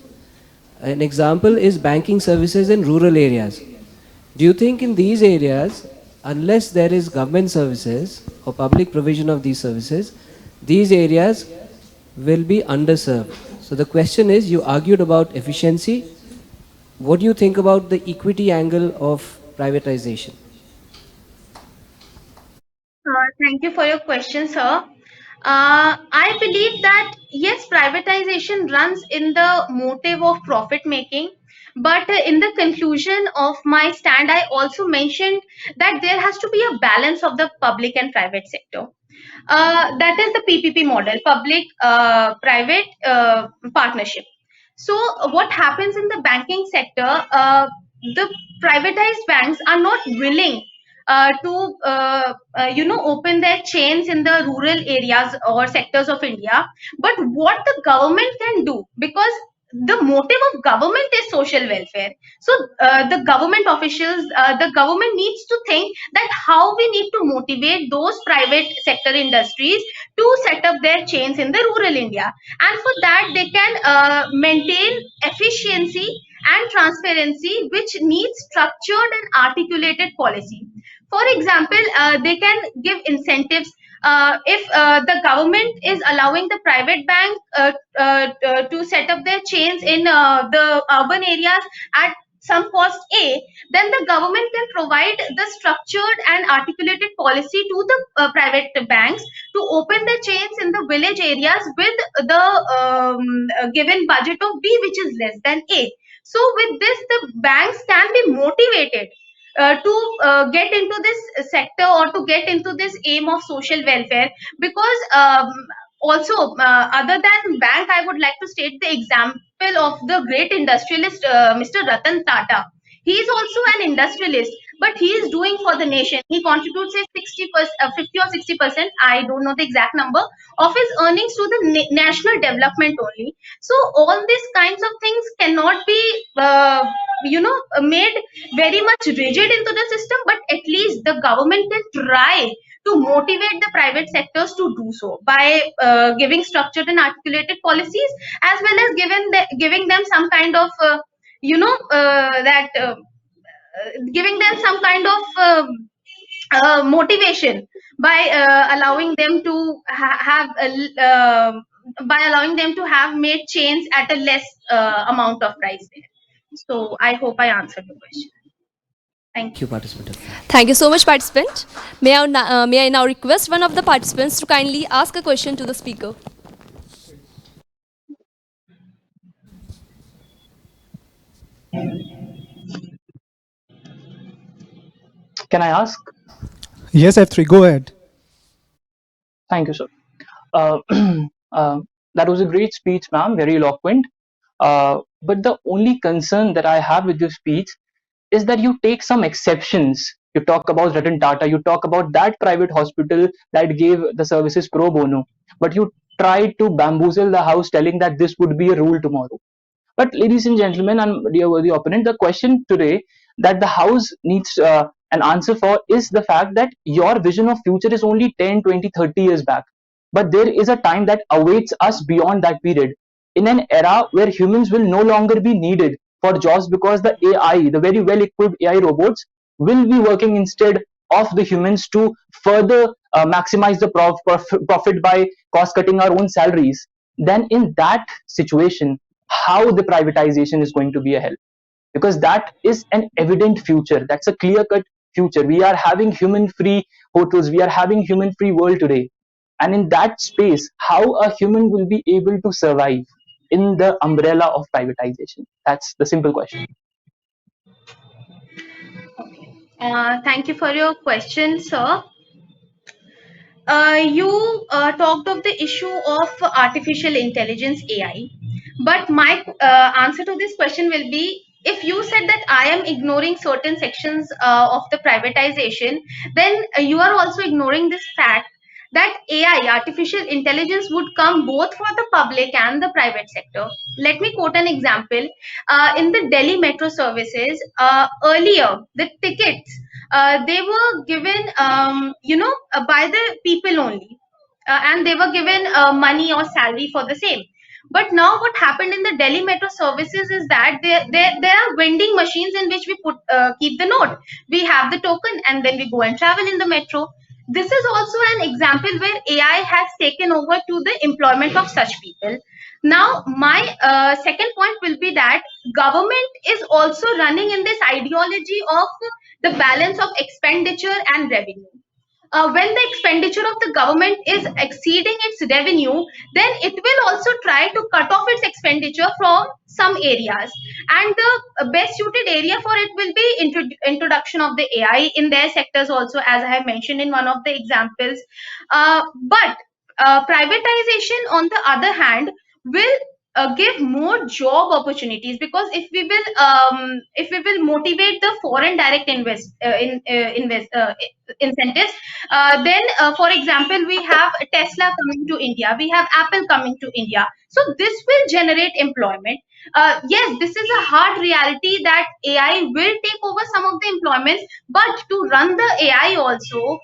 An example is banking services in rural areas. Do you think in these areas unless there is government services or public provision of these services, these areas will be underserved. So the question is, you argued about efficiency. What do you think about the equity angle of privatization? Thank you for your question, sir. I believe that yes, privatization runs in the motive of profit making, but in the conclusion of my stand, I also mentioned that there has to be a balance of the public and private sector. That is the PPP model, public private partnership. So, what happens in the banking sector? The privatized banks are not willing to open their chains in the rural areas or sectors of India. But what the government can do, because the motive of government is social welfare. So the government officials, the government needs to think that how we need to motivate those private sector industries to set up their chains in the rural India, and for that they can maintain efficiency and transparency, which needs structured and articulated policy. For example, they can give incentives. If the government is allowing the private bank to set up their chains in the urban areas at some cost A, then the government can provide the structured and articulated policy to the private banks to open their chains in the village areas with the given budget of B, which is less than A. So with this, the banks can be motivated to get into this sector or to get into this aim of social welfare, because also other than bank, I would like to state the example of the great industrialist Mr. Ratan Tata. He is also an industrialist, but he is doing for the nation. He contributes say 60%, 50 or 60%, I don't know the exact number, of his earnings to the national development only. So all these kinds of things cannot be made very much rigid into the system, but at least the government can try to motivate the private sectors to do so by giving structured and articulated policies, as well as giving them some kind of giving them some kind of motivation by allowing them to by allowing them to have made chains at a less amount of price there. So I hope I answered the question. Thank you. Participant. Thank you so much, participant. May I now request one of the participants to kindly ask a question to the speaker. Can I ask? Yes, F3, go ahead. Thank you, sir. Uh, that was a great speech, ma'am, very eloquent. But the only concern that I have with your speech is that you take some exceptions. You talk about Ratan Tata, you talk about that private hospital that gave the services pro bono, but you try to bamboozle the house telling that this would be a rule tomorrow. But ladies and gentlemen, and dear worthy opponent, the question today that the house needs an answer for is the fact that your vision of future is only 10, 20, 30 years back. But there is a time that awaits us beyond that period, in an era where humans will no longer be needed for jobs, because the AI, the very well equipped AI robots, will be working instead of the humans to further maximize the profit by cost cutting our own salaries. Then in that situation, how the privatization is going to be a help? Because that is an evident future, that's a clear cut future. We are having human free hotels, we are having human free world today, and in that space how a human will be able to survive in the umbrella of privatization? That's the simple question. Thank you for your question, sir. You talked of the issue of artificial intelligence, AI, but my answer to this question will be, if you said that I am ignoring certain sections of the privatization, then you are also ignoring this fact that AI, artificial intelligence, would come both for the public and the private sector. Let me quote an example. In the Delhi metro services, earlier the tickets they were given, by the people only, and they were given money or salary for the same. But now what happened in the Delhi metro services is that there are vending machines in which we keep the note. We have the token and then we go and travel in the metro. This is also an example where AI has taken over to the employment of such people. Now, my second point will be that government is also running in this ideology of the balance of expenditure and revenue. When the expenditure of the government is exceeding its revenue, then it will also try to cut off its expenditure from some areas. And the best suited area for it will be introduction of the AI in their sectors also, as I have mentioned in one of the examples. But privatization, on the other hand, will give more job opportunities, because if we will motivate the foreign direct incentives, then for example, we have Tesla coming to India, we have Apple coming to India, so this will generate employment. Yes, this is a hard reality that AI will take over some of the employments, but to run the AI also,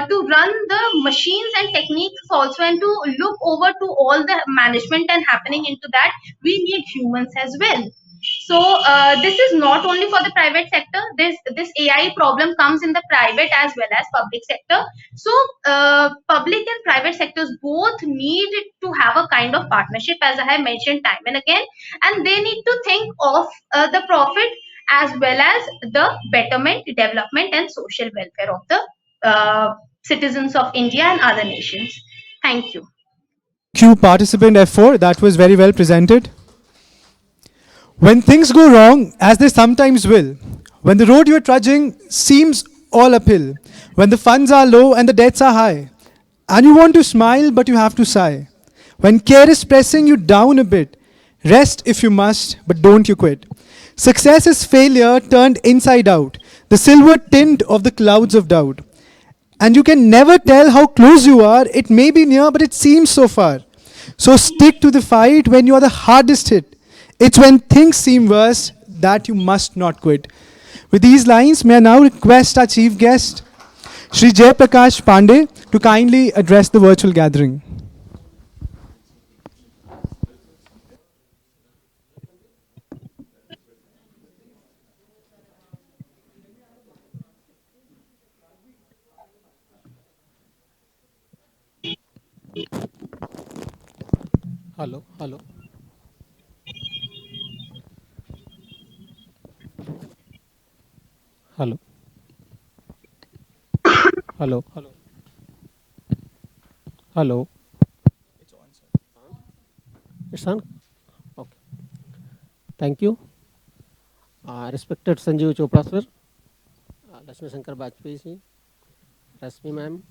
to run the machines and techniques also, and to look over to all the management and happening into that, we need humans as well. So this is not only for the private sector. This AI problem comes in the private as well as public sector. So public and private sectors both need to have a kind of partnership, as I have mentioned time and again, and they need to think of the profit as well as the betterment, development, and social welfare of the citizens of India and other nations. Thank you. Thank you, participant F4. That was very well presented. When things go wrong, as they sometimes will, when the road you're trudging seems all uphill, when the funds are low and the debts are high, and you want to smile but you have to sigh, when care is pressing you down a bit, rest if you must, but don't you quit. Success is failure turned inside out, the silver tint of the clouds of doubt. And you can never tell how close you are. It may be near, but it seems so far. So stick to the fight when you are the hardest hit. It's when things seem worse that you must not quit. With these lines, may I now request our chief guest, Shri Jay Prakash Pandey, to kindly address the virtual gathering. Hello, hello. Hello. Hello, hello. Hello. It's on, sir. It's on? Okay. Thank you. Respected Sanjeev Chopra sir, Lakshmi Shankar Bajpayee ji, Rasmi ma'am,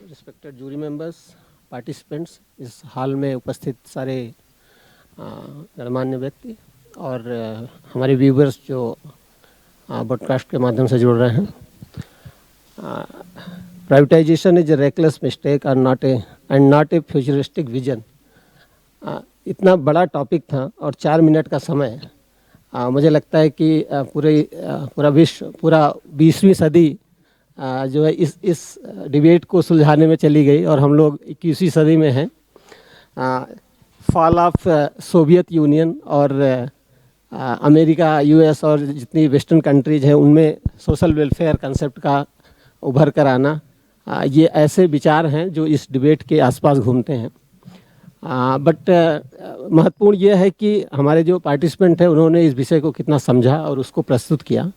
respected jury members, participants, इस हाल में उपस्थित सारे गणमान्य व्यक्ति और हमारे viewers जो broadcast के माध्यम से जुड़ रहे हैं। Privatisation is a reckless mistake और नॉट ए फ्यूचरिस्टिक विजन। इतना बड़ा टॉपिक था और 4 मिनट का समय। मुझे लगता है कि पूरा विश्व, पूरा 20वीं सदी जो है इस डिबेट को सुलझाने में चली गई और हम लोग 21वीं सदी में हैं। फॉल ऑफ सोवियत यूनियन और अमेरिका, यूएस और जितनी वेस्टर्न कंट्रीज हैं उनमें सोशल वेलफेयर कंसेप्ट का उभर कर आना, ये ऐसे विचार हैं जो इस डिबेट के आसपास घूमते हैं। बट महत्वपूर्ण ये है कि हमारे जो पार्टिसिपेंट हैं उन्होंने इस विषय को कितना समझा और उसको प्रस्तुत किया।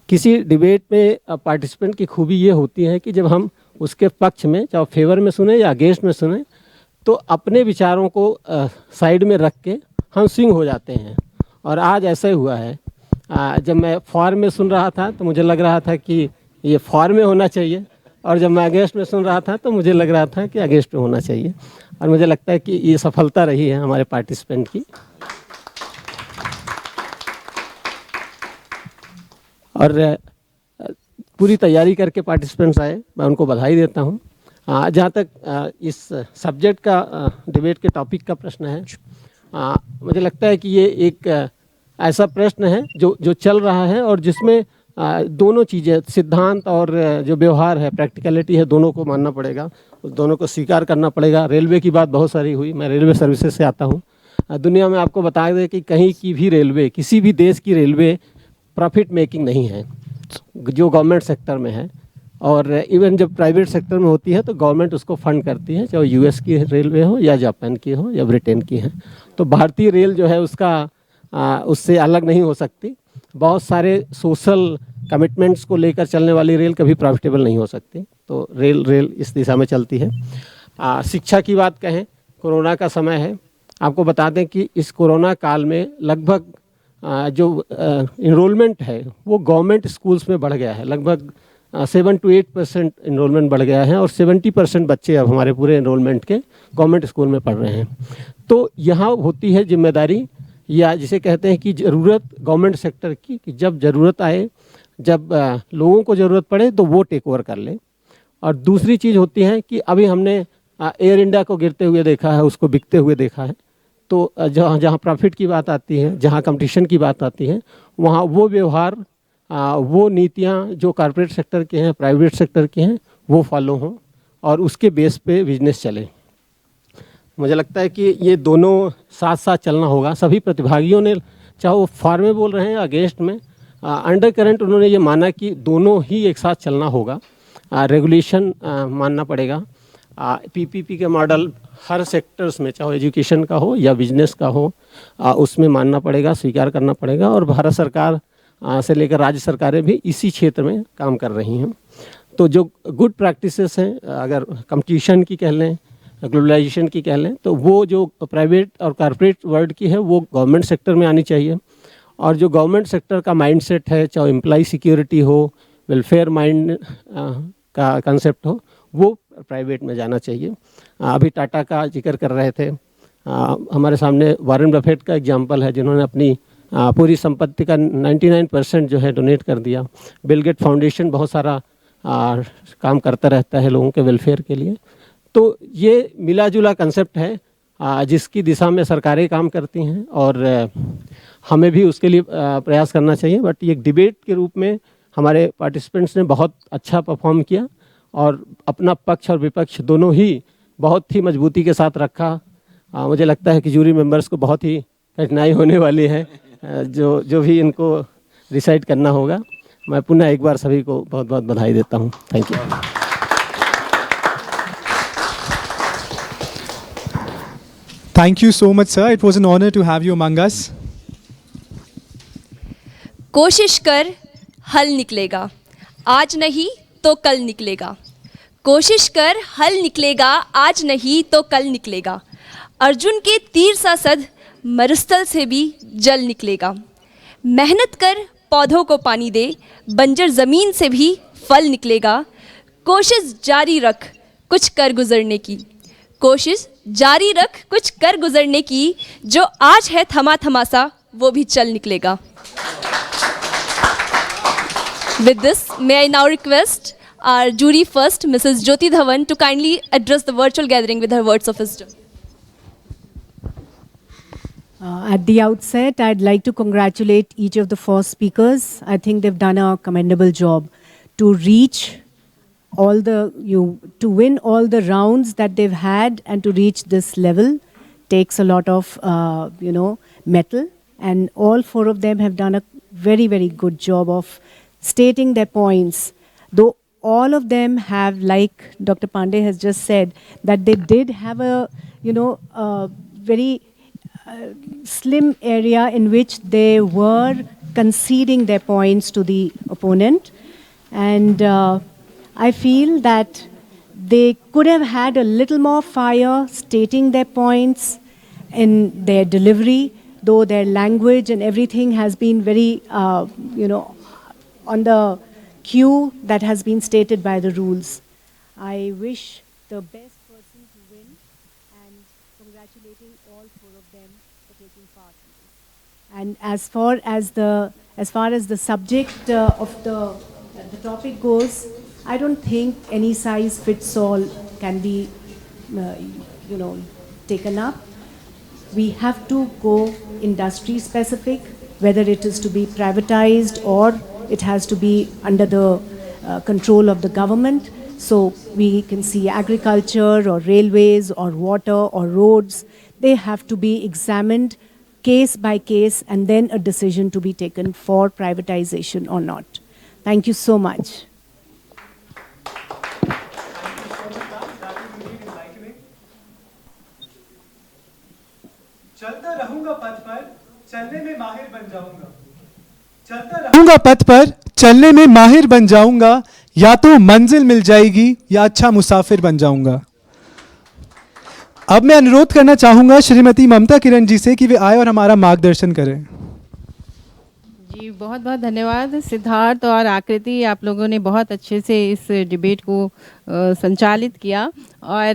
किसी डिबेट में पार्टिसिपेंट की खूबी ये होती है कि जब हम उसके पक्ष में, चाहे फेवर में सुने या अगेंस्ट में सुने, तो अपने विचारों को साइड में रख के हम स्विंग हो जाते हैं। और आज ऐसा ही हुआ है। जब मैं फॉर में सुन रहा था तो मुझे लग रहा था कि ये फॉर में होना चाहिए, और जब मैं अगेंस्ट में सुन रहा था तो मुझे लग रहा था कि अगेंस्ट में होना चाहिए। और मुझे लगता है कि ये सफलता रही है हमारे पार्टिसिपेंट की। और पूरी तैयारी करके पार्टिसिपेंट्स आए, मैं उनको बधाई देता हूँ। जहाँ तक इस सब्जेक्ट का, डिबेट के टॉपिक का प्रश्न है, मुझे लगता है कि ये एक ऐसा प्रश्न है जो चल रहा है और जिसमें दोनों चीज़ें, सिद्धांत और जो व्यवहार है, प्रैक्टिकलिटी है, दोनों को मानना पड़ेगा, उस दोनों को स्वीकार करना पड़ेगा। रेलवे की बात बहुत सारी हुई, मैं रेलवे सर्विसेज से आता हूँ। दुनिया में आपको बता दें कि कहीं की भी रेलवे, किसी भी देश की रेलवे प्रॉफिट मेकिंग नहीं है जो गवर्नमेंट सेक्टर में है, और इवन जब प्राइवेट सेक्टर में होती है तो गवर्नमेंट उसको फंड करती है, चाहे यूएस की रेलवे हो या जापान की हो या ब्रिटेन की है। तो भारतीय रेल जो है उसका उससे अलग नहीं हो सकती। बहुत सारे सोशल कमिटमेंट्स को लेकर चलने वाली रेल कभी प्रॉफिटेबल नहीं हो सकती। तो रेल इस दिशा में चलती है। शिक्षा की बात कहें, कोरोना का समय है, आपको बता दें कि इस कोरोना काल में लगभग जो इनरोलमेंट है वो गवर्नमेंट स्कूल्स में बढ़ गया है। लगभग 7 to 8% इनरोलमेंट बढ़ गया है और 70% बच्चे अब हमारे पूरे इनरोलमेंट के गवर्नमेंट स्कूल में पढ़ रहे हैं। तो यहाँ होती है जिम्मेदारी, या जिसे कहते हैं कि ज़रूरत गवर्नमेंट सेक्टर की, कि जब ज़रूरत आए, जब लोगों को ज़रूरत पड़े तो वो टेक ओवर कर ले। और दूसरी चीज़ होती है कि अभी हमने एयर इंडिया को गिरते हुए देखा है, उसको बिकते हुए देखा है। तो जहाँ प्रॉफिट की बात आती है, जहाँ कंपटीशन की बात आती है, वहाँ वो व्यवहार, वो नीतियाँ जो कॉर्पोरेट सेक्टर के हैं, प्राइवेट सेक्टर के हैं, वो फॉलो हों और उसके बेस पे बिजनेस चले। मुझे लगता है कि ये दोनों साथ साथ चलना होगा। सभी प्रतिभागियों ने, चाहे वो फॉर में बोल रहे हैं या अगेंस्ट में, अंडर करंट उन्होंने ये माना कि दोनों ही एक साथ चलना होगा। रेगुलेशन मानना पड़ेगा। पीपीपी के मॉडल हर सेक्टर्स में, चाहे एजुकेशन का हो या बिजनेस का हो, उसमें मानना पड़ेगा, स्वीकार करना पड़ेगा। और भारत सरकार से लेकर राज्य सरकारें भी इसी क्षेत्र में काम कर रही हैं। तो जो गुड प्रैक्टिसेस हैं, अगर कंपटीशन की कह लें, ग्लोबलाइजेशन की कह लें, तो वो जो प्राइवेट और कॉर्पोरेट वर्ल्ड की है वो गवर्नमेंट सेक्टर में आनी चाहिए। और जो गवर्नमेंट सेक्टर का माइंडसेट है, चाहे एम्प्लॉय सिक्योरिटी हो, वेलफेयर माइंड का कंसेप्ट हो, वो प्राइवेट में जाना चाहिए। अभी टाटा का जिक्र कर रहे थे, हमारे सामने वॉरेन बफेट का एग्जांपल है, जिन्होंने अपनी पूरी संपत्ति का 99% जो है डोनेट कर दिया। बिल गेट फाउंडेशन बहुत सारा काम करता रहता है लोगों के वेलफेयर के लिए। तो ये मिला जुला कंसेप्ट है जिसकी दिशा में सरकारें काम करती हैं और हमें भी उसके लिए प्रयास करना चाहिए। बट ये डिबेट के रूप में हमारे पार्टिसिपेंट्स ने बहुत अच्छा परफॉर्म किया और अपना पक्ष और विपक्ष दोनों ही बहुत ही मजबूती के साथ रखा। मुझे लगता है कि जूरी मेंबर्स को बहुत ही कठिनाई होने वाली है जो भी इनको डिसाइड करना होगा। मैं पुनः एक बार सभी को बहुत बहुत बधाई देता हूँ। Thank you. Thank you so much, sir. It was an honor to have you among us. कोशिश कर, हल निकलेगा, आज नहीं तो कल निकलेगा। कोशिश कर, हल निकलेगा, आज नहीं तो कल निकलेगा। अर्जुन के तीर सा सद मरुस्थल से भी जल निकलेगा। मेहनत कर, पौधों को पानी दे, बंजर ज़मीन से भी फल निकलेगा। कोशिश जारी रख, कुछ कर गुजरने की। कोशिश जारी रख, कुछ कर गुजरने की। जो आज है थमा थमा सा, वो भी चल निकलेगा। With this, may I now request our jury first, Mrs. Jyoti Dhawan, to kindly address the virtual gathering with her words of wisdom. At the outset, I'd like to congratulate each of the four speakers. I think they've done a commendable job to reach to win all the rounds that they've had, and to reach this level takes a lot of mettle, and all four of them have done a very, very good job of stating their points. Though all of them have, like Dr. Pandey has just said, that they did have a very slim area in which they were conceding their points to the opponent, and I feel that they could have had a little more fire stating their points in their delivery, though their language and everything has been very, on the cue that has been stated by the rules. I wish the best person to win, and congratulating all four of them for taking part in this. And as far as the subject of the topic goes, I don't think any size fits all can be, taken up. We have to go industry specific, whether it is to be privatized or it has to be under the control of the government. So we can see agriculture or railways or water or roads, they have to be examined case by case and then a decision to be taken for privatization or not. Thank you so much. चलता रहूंगा पथ पर चलने में माहिर बन जाऊंगा, चलता रहूंगा पथ पर चलने में माहिर बन जाऊंगा, या तो मंजिल मिल जाएगी या अच्छा मुसाफिर बन जाऊंगा। अब मैं अनुरोध करना चाहूंगा श्रीमती ममता किरण जी से कि वे आए और हमारा मार्गदर्शन करें। जी बहुत बहुत धन्यवाद सिद्धार्थ और आकृति, आप लोगों ने बहुत अच्छे से इस डिबेट को संचालित किया और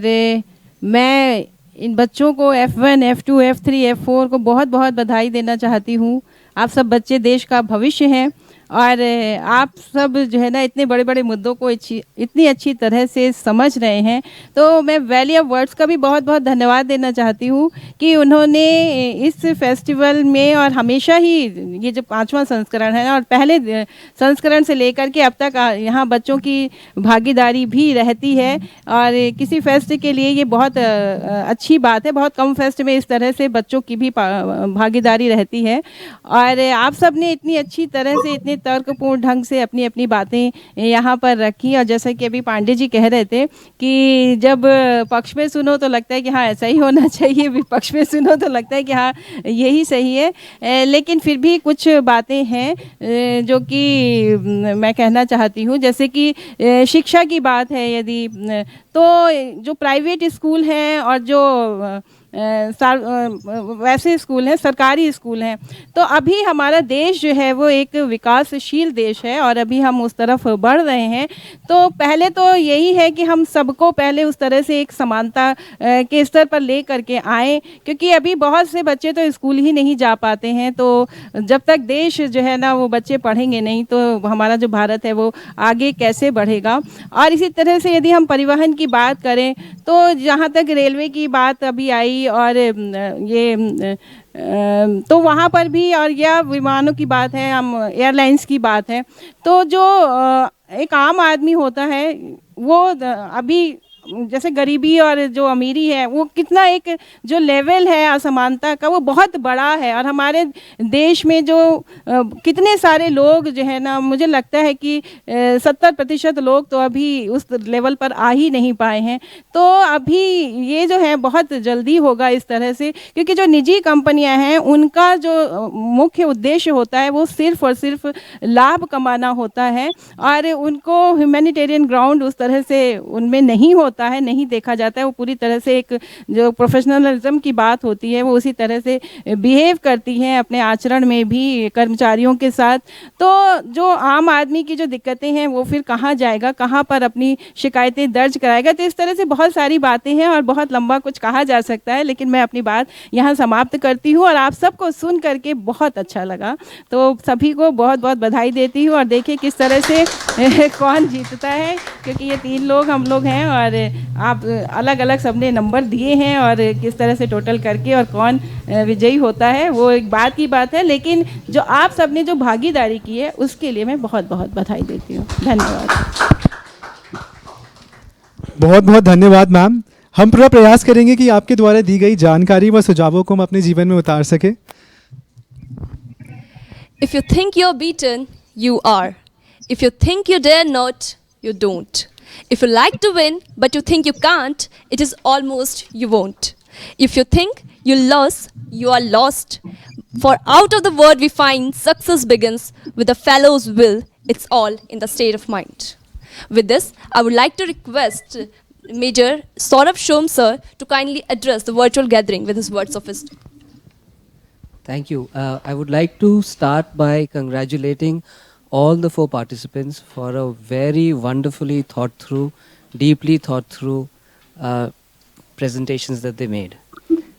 मैं इन बच्चों को F1, F2, F3, F4 को बहुत बहुत बधाई देना चाहती हूँ। आप सब बच्चे देश का भविष्य हैं और आप सब जो है ना इतने बड़े बड़े मुद्दों को इतनी अच्छी तरह से समझ रहे हैं। तो मैं वैली ऑफ वर्ड्स का भी बहुत बहुत धन्यवाद देना चाहती हूँ कि उन्होंने इस फेस्टिवल में और हमेशा ही ये जो 5वां संस्करण है और पहले संस्करण से लेकर के अब तक यहाँ बच्चों की भागीदारी भी रहती है और किसी फेस्ट के लिए ये बहुत अच्छी बात है। बहुत कम फेस्ट में इस तरह से बच्चों की भी भागीदारी रहती है और आप सब ने इतनी अच्छी तरह से इतने तर्कपूर्ण ढंग से अपनी अपनी बातें यहाँ पर रखी और जैसा कि अभी पांडे जी कह रहे थे कि जब पक्ष में सुनो तो लगता है कि हाँ ऐसा ही होना चाहिए, विपक्ष में सुनो तो लगता है कि हाँ यही सही है, लेकिन फिर भी कुछ बातें हैं जो कि मैं कहना चाहती हूँ। जैसे कि शिक्षा की बात है यदि तो जो प्राइवेट स्कूल हैं और जो वैसे स्कूल हैं, सरकारी स्कूल हैं, तो अभी हमारा देश जो है वो एक विकासशील देश है और अभी हम उस तरफ बढ़ रहे हैं। तो पहले तो यही है कि हम सबको पहले उस तरह से एक समानता के स्तर पर ले करके आएँ, क्योंकि अभी बहुत से बच्चे तो स्कूल ही नहीं जा पाते हैं। तो जब तक देश जो है ना वो बच्चे पढ़ेंगे नहीं तो हमारा जो भारत है वो आगे कैसे बढ़ेगा। और इसी तरह से यदि हम परिवहन की बात करें तो जहाँ तक रेलवे की बात अभी आई और ये तो वहाँ पर भी और या विमानों की बात है, हम एयरलाइंस की बात है, तो जो एक आम आदमी होता है वो अभी जैसे गरीबी और जो अमीरी है वो कितना एक जो लेवल है असमानता का वो बहुत बड़ा है। और हमारे देश में जो कितने सारे लोग जो है ना, मुझे लगता है कि 70% लोग तो अभी उस लेवल पर आ ही नहीं पाए हैं। तो अभी ये जो है बहुत जल्दी होगा इस तरह से, क्योंकि जो निजी कंपनियां हैं उनका जो मुख्य उद्देश्य होता है वो सिर्फ और सिर्फ लाभ कमाना होता है और उनको ह्यूमैनिटेरियन ग्राउंड उस तरह से उनमें नहीं होता है, नहीं देखा जाता है। वो पूरी तरह से एक जो प्रोफेशनलिज्म की बात होती है वो उसी तरह से बिहेव करती हैं अपने आचरण में भी कर्मचारियों के साथ। तो जो आम आदमी की जो दिक्कतें हैं वो फिर कहाँ जाएगा, कहाँ पर अपनी शिकायतें दर्ज कराएगा। तो इस तरह से बहुत सारी बातें हैं और बहुत लंबा कुछ कहा जा सकता है, लेकिन मैं अपनी बात यहाँ समाप्त करती हूँ और आप सबको सुन करके बहुत अच्छा लगा। तो सभी को बहुत बहुत बधाई देती हूँ और देखिए किस तरह से कौन जीतता है, क्योंकि ये 3 लोग हम लोग हैं और आप अलग अलग सबने नंबर दिए हैं और किस तरह से टोटल करके और कौन विजयी होता है वो एक बात की बात है, लेकिन जो आप सबने जो भागीदारी की है उसके लिए मैं बहुत बहुत बधाई देती हूँ। धन्यवाद। बहुत बहुत धन्यवाद मैम। हम पूरा प्रयास करेंगे कि आपके द्वारा दी गई जानकारी व सुझावों को हम अपने जीवन में उतार सके। If you think you're beaten, you are. If you think you dare not, you don't. If you like to win but you think you can't, it is almost you won't. If you think you lost, you are lost. For out of the word we find success begins with a fellow's will. It's all in the state of mind. With this, I would like to request Major Saurabh Shom sir to kindly address the virtual gathering with his words of wisdom. Thank you. I would like to start by congratulating all the 4 participants for a very wonderfully thought through, deeply thought through presentations that they made.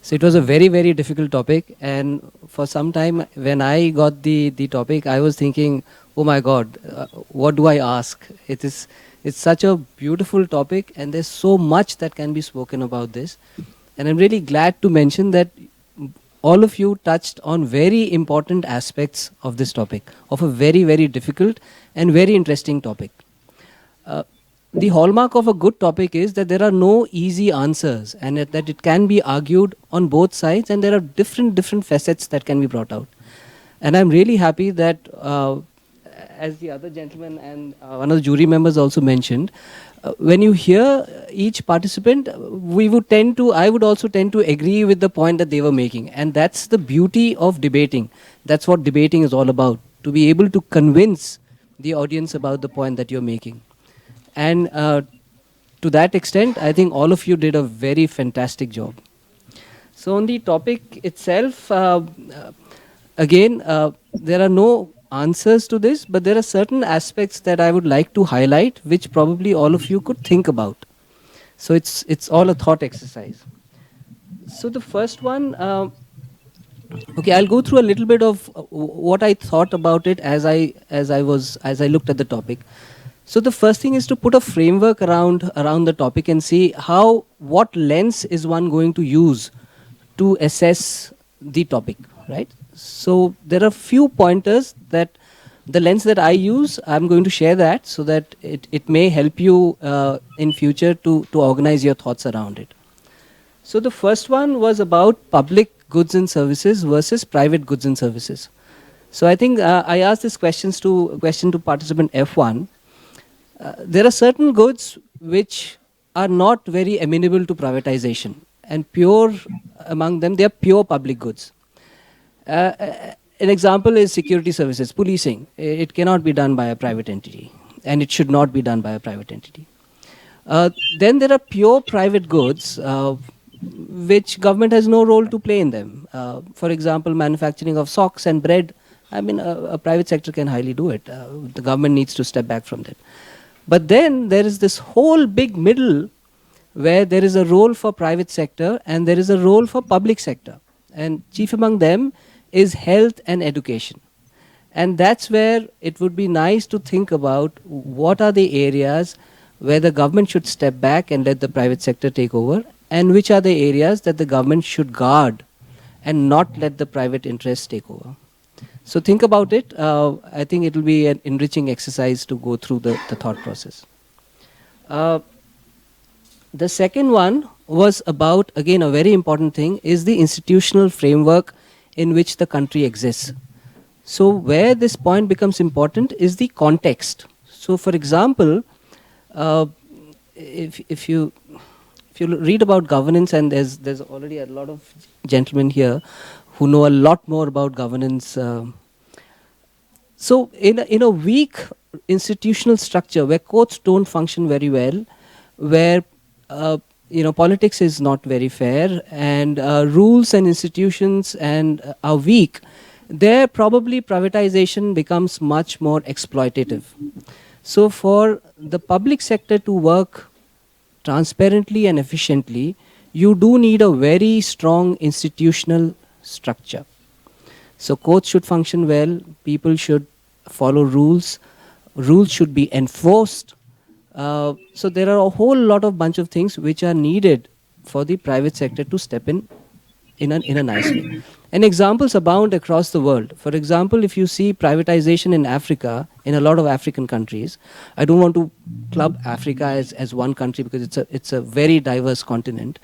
So it was a very, very difficult topic, and for some time when I got the topic, I was thinking, oh my God, what do I ask? It's such a beautiful topic and there's so much that can be spoken about this. And I'm really glad to mention that all of you touched on very important aspects of this topic, of a very, very difficult and very interesting topic. The hallmark of a good topic is that there are no easy answers, and that it can be argued on both sides, and there are different facets that can be brought out. And I'm really happy that, as the other gentleman and one of the jury members also mentioned, when you hear each participant, I would also tend to agree with the point that they were making. And that's the beauty of debating. That's what debating is all about, to be able to convince the audience about the point that you're making. And to that extent, I think all of you did a very fantastic job. So on the topic itself, again, there are no answers to this, but there are certain aspects that I would like to highlight, which probably all of you could think about. So it's all a thought exercise. So the first one, okay, I'll go through a little bit of what I thought about it as I looked at the topic. So the first thing is to put a framework around the topic and see what lens is one going to use to assess the topic, right? So there are few pointers that the lens that I use, I'm going to share that so that it may help you in future to organize your thoughts around it. So the first one was about public goods and services versus private goods and services. So I think I asked this question to participant F1. There are certain goods which are not very amenable to privatization, and pure among them, they are pure public goods. An example is security services, policing. It cannot be done by a private entity, and it should not be done by a private entity. Then there are pure private goods which government has no role to play in them. For example, manufacturing of socks and bread. I mean, a private sector can highly do it. The government needs to step back from that. But then there is this whole big middle where there is a role for private sector and there is a role for public sector. And chief among them is health and education. And that's where it would be nice to think about what are the areas where the government should step back and let the private sector take over, and which are the areas that the government should guard and not let the private interests take over. So think about it. I think it will be an enriching exercise to go through the thought process. The second one was about, again, a very important thing, is the institutional framework in which the country exists. So where this point becomes important is the context. So for example, if you read about governance, and there's already a lot of gentlemen here who know a lot more about governance. So in a weak institutional structure where courts don't function very well, where politics is not very fair, and rules and institutions are weak, there probably privatization becomes much more exploitative. So for the public sector to work transparently and efficiently, you do need a very strong institutional structure. So courts should function well, people should follow rules should be enforced. So there are a whole lot of bunch of things which are needed for the private sector to step in a nice way. And examples abound across the world. For example, if you see privatization in Africa, in a lot of African countries, I don't want to club Africa as one country because it's a very diverse continent.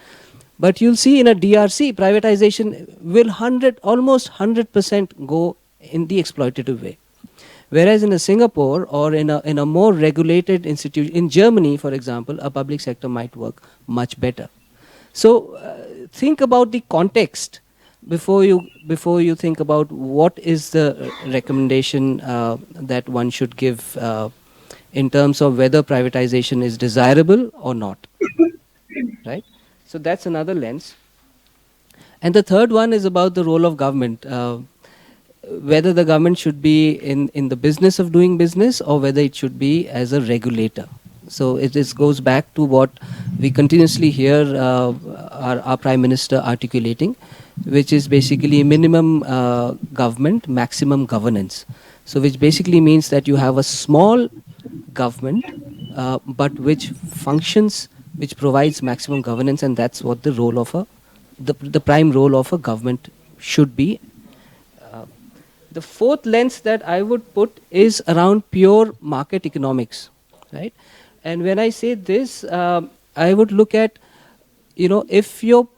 But you'll see in a DRC, privatization will almost 100% go in the exploitative way. Whereas in a Singapore or in a more regulated institution, in Germany, for example, a public sector might work much better. So think about the context before you think about what is the recommendation that one should give in terms of whether privatization is desirable or not, right? So that's another lens. And the third one is about the role of government, whether the government should be in the business of doing business or whether it should be as a regulator. So it goes back to what we continuously hear our Prime Minister articulating, which is basically minimum government, maximum governance. So which basically means that you have a small government, but which functions, which provides maximum governance, and that's what the role of the prime role of a government should be. Uh, the fourth lens that I would put is around pure market economics, right? And when I say this, I would look at, if your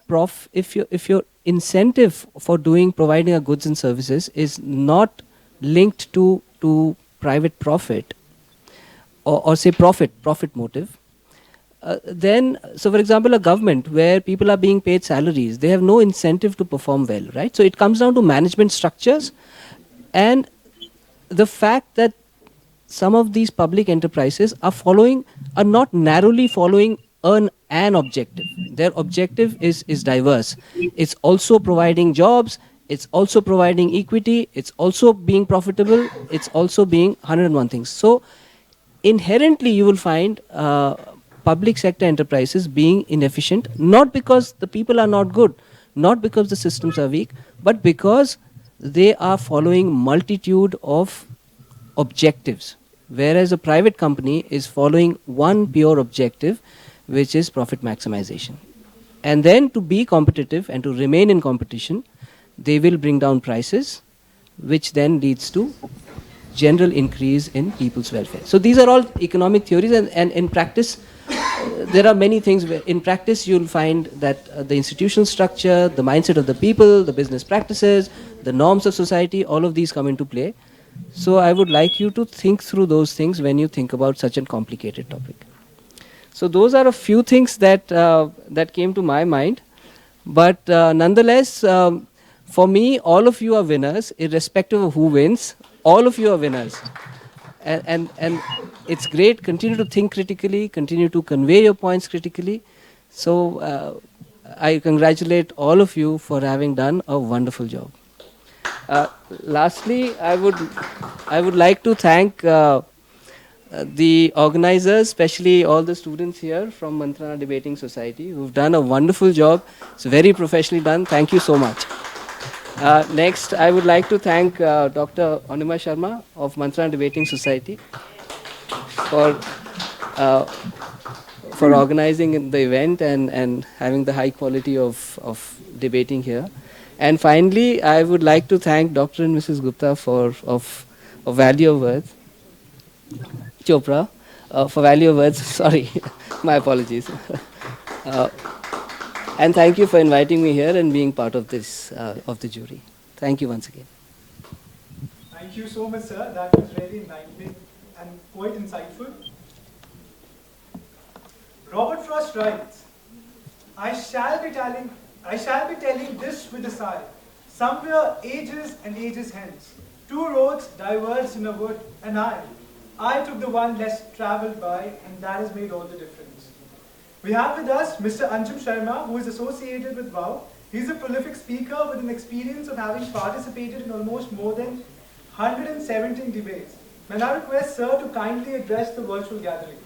incentive for providing a goods and services is not linked to private profit, or say profit motive, then, so for example, a government where people are being paid salaries, they have no incentive to perform well, right? So it comes down to management structures and the fact that some of these public enterprises are not narrowly following an objective. Their objective is diverse. It's also providing jobs, it's also providing equity, it's also being profitable, it's also being 101 things. So inherently you will find public sector enterprises being inefficient, not because the people are not good, not because the systems are weak, but because they are following multitude of objectives, whereas a private company is following one pure objective, which is profit maximization. And then to be competitive and to remain in competition, they will bring down prices, which then leads to general increase in people's welfare. So these are all economic theories, and in practice, there are many things where in practice you'll find that the institutional structure, the mindset of the people, the business practices, the norms of society, all of these come into play. So I would like you to think through those things when you think about such a complicated topic. So those are a few things that came to my mind. But nonetheless, for me, all of you are winners, irrespective of who wins. All of you are winners. And it's great. Continue to think critically, continue to convey your points critically. So I congratulate all of you for having done a wonderful job. Lastly, I would like to thank the organizers, especially all the students here from Mantrana Debating Society, who've done a wonderful job. It's very professionally done. Thank you so much. Next, I would like to thank Dr. Anima Sharma of Mantrana Debating Society for organizing the event and having the high quality of debating here. And finally, I would like to thank Dr. and Mrs. Gupta for value of words. Chopra, for value of words. Sorry, my apologies. And thank you for inviting me here and being part of this of the jury. Thank you once again. Thank you so much, sir. That was really enlightening and quite insightful. Robert Frost writes, I shall be telling this with a sigh. Somewhere ages and ages hence, two roads diverged in a wood, and I took the one less travelled by, and that has made all the difference. We have with us Mr. Anshum Sharma, who is associated with WOW. He's a prolific speaker with an experience of having participated in almost more than 117 debates. May I request Sir to kindly address the virtual gathering.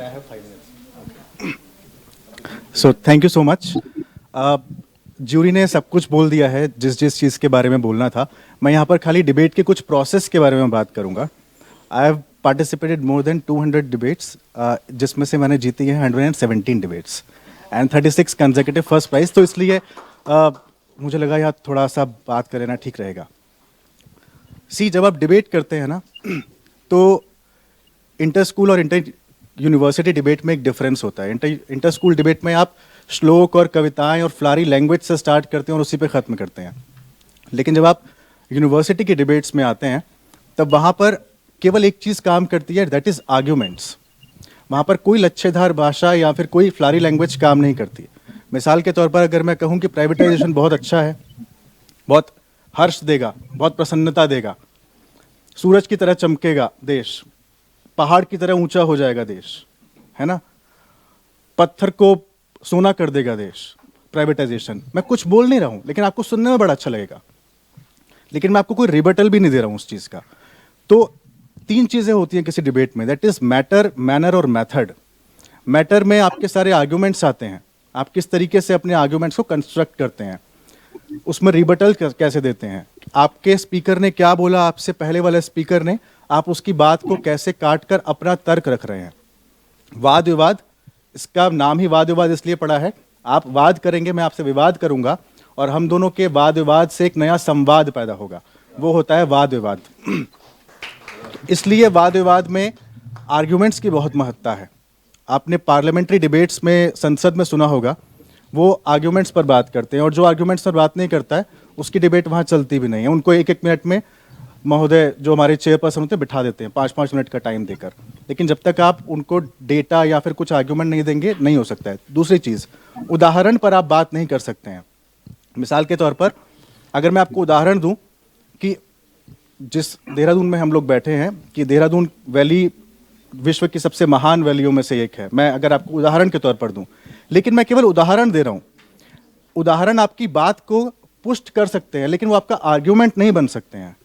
I have 5 minutes. So thank you so much. Jury ने सब कुछ बोल दिया है जिस चीज़ के बारे में बोलना था. मैं यहाँ पर खाली डिबेट के कुछ प्रोसेस के बारे में बात करूँगा. I have participated more than 200 debates, जिसमें से मैंने जीती है 117 debates and 36 consecutive first prize. तो इसलिए मुझे लगा यार थोड़ा सा बात कर लेना ठीक रहेगा. जब आप डिबेट करते हैं ना, तो इंटर स्कूल और इंटर यूनिवर्सिटी डिबेट में एक डिफरेंस होता है. इंटर स्कूल डिबेट में आप श्लोक और कविताएं और फ्लारी लैंग्वेज से स्टार्ट करते हैं और उसी पे ख़त्म करते हैं. लेकिन जब आप यूनिवर्सिटी की डिबेट्स में आते हैं, तब वहाँ पर केवल एक चीज़ काम करती है, दैट इज़ आर्ग्यूमेंट्स. वहाँ पर कोई लच्छेदार भाषा या फिर कोई फ्लारी लैंग्वेज काम नहीं करती. मिसाल के तौर पर अगर मैं कहूँ कि प्राइवेटाइजेशन बहुत अच्छा है, बहुत हर्ष देगा, बहुत प्रसन्नता देगा, सूरज की तरह चमकेगा देश, पहाड़ की तरह ऊंचा हो जाएगा देश, है ना, पत्थर को सोना कर देगा देश, प्राइवेटाइजेशन. मैं कुछ बोल नहीं रहा हूँ, लेकिन आपको सुनने में बड़ा अच्छा लगेगा, लेकिन मैं आपको कोई रिबटल भी नहीं दे रहा हूँ उस चीज़ का. तो 3 चीज़ें होती हैं किसी डिबेट में, दैट इज़ मैटर, मैनर और मेथड. मैटर में आपके सारे आर्ग्यूमेंट्स आते हैं, आप किस तरीके से अपने आर्ग्यूमेंट्स को कंस्ट्रक्ट करते हैं, उसमें रिबटल कैसे देते हैं, आपके स्पीकर ने क्या बोला आपसे पहले वाले स्पीकर ने, आप उसकी बात को कैसे काट कर अपना तर्क रख रहे हैं। वाद विवाद, इसका नाम ही वाद विवाद इसलिए पड़ा है, आप वाद करेंगे, मैं आपसे विवाद करूंगा और हम दोनों के वाद विवाद से एक नया संवाद पैदा होगा, वो होता है वाद विवाद। इसलिए वाद विवाद में आर्ग्यूमेंट्स की बहुत महत्ता है। आपने पार्लियामेंट्री डिबेट्स में, संसद में सुना होगा, वो आर्ग्यूमेंट्स पर बात करते हैं और जो आर्ग्यूमेंट्स पर बात नहीं करता है उसकी डिबेट वहाँ चलती भी नहीं है। उनको एक एक मिनट में महोदय जो हमारे चेयरपर्सन होते हैं बिठा देते हैं 5-5 मिनट का टाइम देकर, लेकिन जब तक आप उनको डेटा या फिर कुछ आर्ग्यूमेंट नहीं देंगे नहीं हो सकता है। दूसरी चीज़, उदाहरण पर आप बात नहीं कर सकते हैं। मिसाल के तौर पर अगर मैं आपको उदाहरण दूं कि जिस देहरादून में हम लोग बैठे हैं कि देहरादून वैली विश्व की सबसे महान वैलियों में से एक है, मैं अगर आपको उदाहरण के तौर पर दूं, लेकिन मैं केवल उदाहरण दे रहा हूं। उदाहरण आपकी बात को पुष्ट कर सकते हैं लेकिन वो आपका आर्ग्यूमेंट नहीं बन सकते हैं,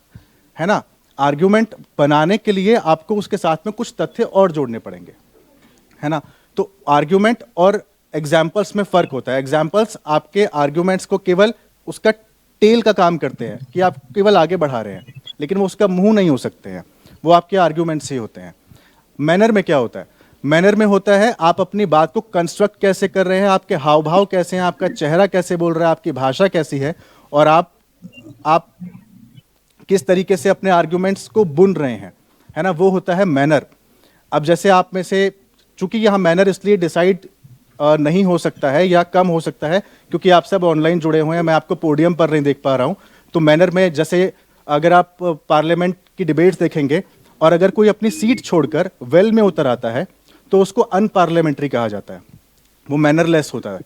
है ना। आर्ग्यूमेंट बनाने के लिए आपको उसके साथ में कुछ तथ्य और जोड़ने पड़ेंगे, है ना। तो आर्ग्यूमेंट और एग्जाम्पल्स में फर्क होता है। एग्जाम्पल्स आपके आर्ग्यूमेंट्स को केवल उसका टेल का काम करते हैं कि आप केवल आगे बढ़ा रहे हैं, लेकिन वो उसका मुंह नहीं हो सकते हैं, वो आपके आर्ग्यूमेंट्स ही होते हैं। मैनर में क्या होता है? मैनर में होता है आप अपनी बात को कंस्ट्रक्ट कैसे कर रहे हैं, आपके हाव भाव कैसे हैं, आपका चेहरा कैसे बोल रहा है, आपकी भाषा कैसी है, और आप किस तरीके से अपने आर्ग्यूमेंट्स को बुन रहे हैं, है ना, वो होता है मैनर। अब जैसे आप में से, चूंकि यहाँ मैनर इसलिए डिसाइड नहीं हो सकता है या कम हो सकता है क्योंकि आप सब ऑनलाइन जुड़े हुए हैं, मैं आपको पोडियम पर नहीं देख पा रहा हूँ। तो मैनर में जैसे अगर आप पार्लियामेंट की डिबेट्स देखेंगे और अगर कोई अपनी सीट छोड़कर वेल में उतर आता है तो उसको अनपार्लियामेंट्री कहा जाता है, वो मैनरलेस होता है।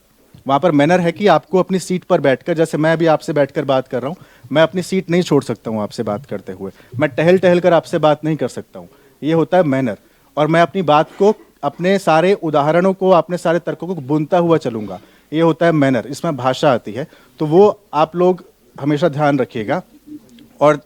वहाँ पर मैनर है कि आपको अपनी सीट पर बैठकर, जैसे मैं भी आपसे बैठकर बात कर रहा हूँ, मैं अपनी सीट नहीं छोड़ सकता हूँ आपसे बात करते हुए, मैं टहल टहल कर आपसे बात नहीं कर सकता हूँ, ये होता है मैनर। और मैं अपनी बात को, अपने सारे उदाहरणों को, अपने सारे तर्कों को बुनता हुआ चलूँगा, ये होता है मैनर। इसमें भाषा आती है, तो वो आप लोग हमेशा ध्यान रखिएगा। और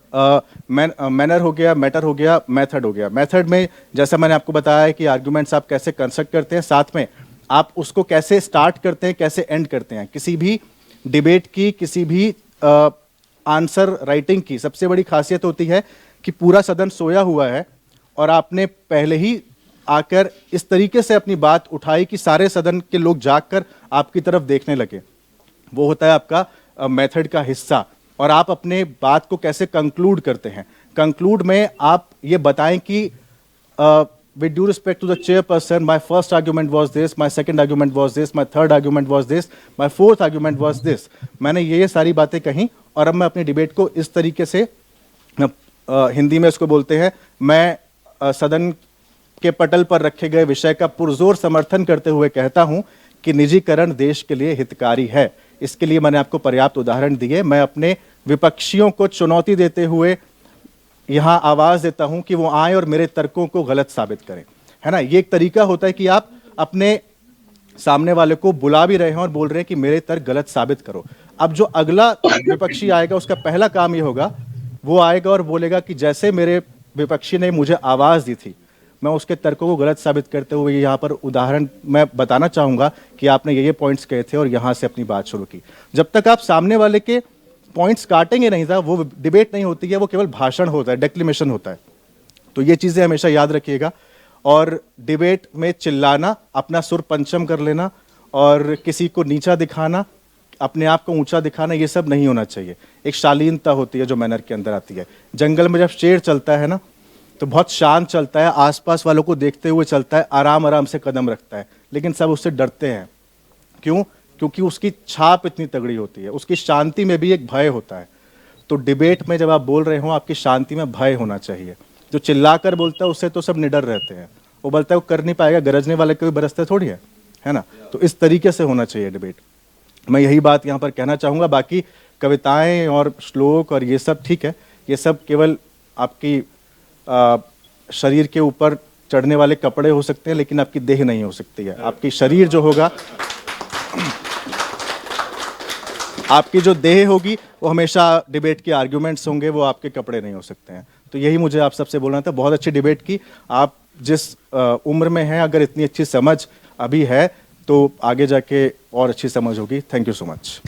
मैनर हो गया, मैटर हो गया, मेथड हो गया। मेथड में जैसा मैंने आपको बताया है कि आर्ग्यूमेंट्स आप कैसे कंस्ट्रक्ट करते हैं, साथ में आप उसको कैसे स्टार्ट करते हैं, कैसे एंड करते हैं। किसी भी डिबेट की, किसी भी आंसर राइटिंग की सबसे बड़ी खासियत होती है कि पूरा सदन सोया हुआ है और आपने पहले ही आकर इस तरीके से अपनी बात उठाई कि सारे सदन के लोग जागकर आपकी तरफ देखने लगे, वो होता है आपका मेथड का हिस्सा। और आप अपने बात को कैसे कंक्लूड करते हैं। कंक्लूड में आप ये बताएं कि with due respect to the chairperson, my first argument was this, my second argument was this, my third argument was this, my fourth argument was this। मैंने ये सारी बातें कहीं और अब मैं अपनी डिबेट को इस तरीके से, हिंदी में इसको बोलते हैं, मैं सदन के पटल पर रखे गए विषय का पुरजोर समर्थन करते हुए कहता हूं कि निजीकरण देश के लिए हितकारी है। इसके लिए मैंने आपको पर्याप्त उदाहरण दिए। मैं अपने विपक्षियों को चुनौती देते हुए यहाँ आवाज देता हूं कि वो आए और मेरे तर्कों को गलत साबित करें, है ना। ये एक तरीका होता है कि आप अपने सामने वाले को बुला भी रहे हैं और बोल रहे हैं कि मेरे तर्क गलत साबित करो। अब जो अगला विपक्षी आएगा उसका पहला काम ये होगा, वो आएगा और बोलेगा कि जैसे मेरे विपक्षी ने मुझे आवाज दी थी, मैं उसके तर्कों को गलत साबित करते हुए यहाँ पर उदाहरण मैं बताना चाहूंगा कि आपने ये पॉइंट्स कहे थे और यहाँ से अपनी बात शुरू की। जब तक आप सामने वाले के पॉइंट्स काटेंगे नहीं था, वो डिबेट नहीं होती है, वो केवल भाषण होता है, डेक्लेमेशन होता है। तो ये चीजें हमेशा याद रखिएगा। और डिबेट में चिल्लाना, अपना सुर पंचम कर लेना और किसी को नीचा दिखाना, अपने आप को ऊंचा दिखाना, ये सब नहीं होना चाहिए। एक शालीनता होती है जो मैनर के अंदर आती है। जंगल में जब शेर चलता है ना, तो बहुत शांत चलता है, आसपास वालों को देखते हुए चलता है, आराम आराम से कदम रखता है, लेकिन सब उससे डरते हैं। क्यों? क्योंकि उसकी छाप इतनी तगड़ी होती है। उसकी शांति में भी एक भय होता है। तो डिबेट में जब आप बोल रहे हो, आपकी शांति में भय होना चाहिए। जो चिल्लाकर बोलता है उससे तो सब निडर रहते हैं, वो बोलता है वो कर नहीं पाएगा, गरजने वाले कोई बरसते थोड़ी है ना। तो इस तरीके से होना चाहिए डिबेट। मैं यही बात यहाँ पर कहना चाहूँगा। बाकी कविताएं और श्लोक और ये सब ठीक है, ये सब केवल आपकी शरीर के ऊपर चढ़ने वाले कपड़े हो सकते हैं, लेकिन आपकी देह नहीं हो सकती है। आपकी शरीर जो होगा, आपकी जो देह होगी, वो हमेशा डिबेट के आर्ग्यूमेंट्स होंगे, वो आपके कपड़े नहीं हो सकते हैं। तो यही मुझे आप सबसे बोलना था। बहुत अच्छी डिबेट की। आप जिस उम्र में हैं, अगर इतनी अच्छी समझ अभी है तो आगे जाके और अच्छी समझ होगी. Thank you so much.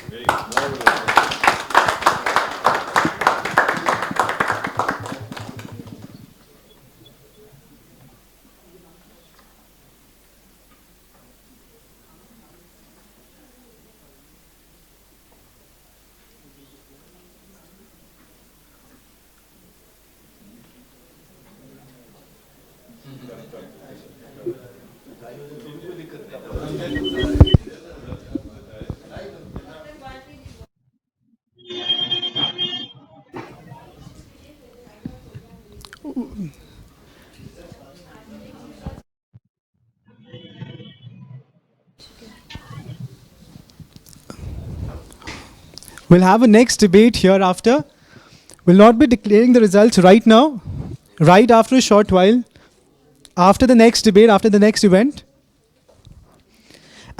We'll have a next debate hereafter. We'll not be declaring the results right now, right after a short while, after the next debate, after the next event.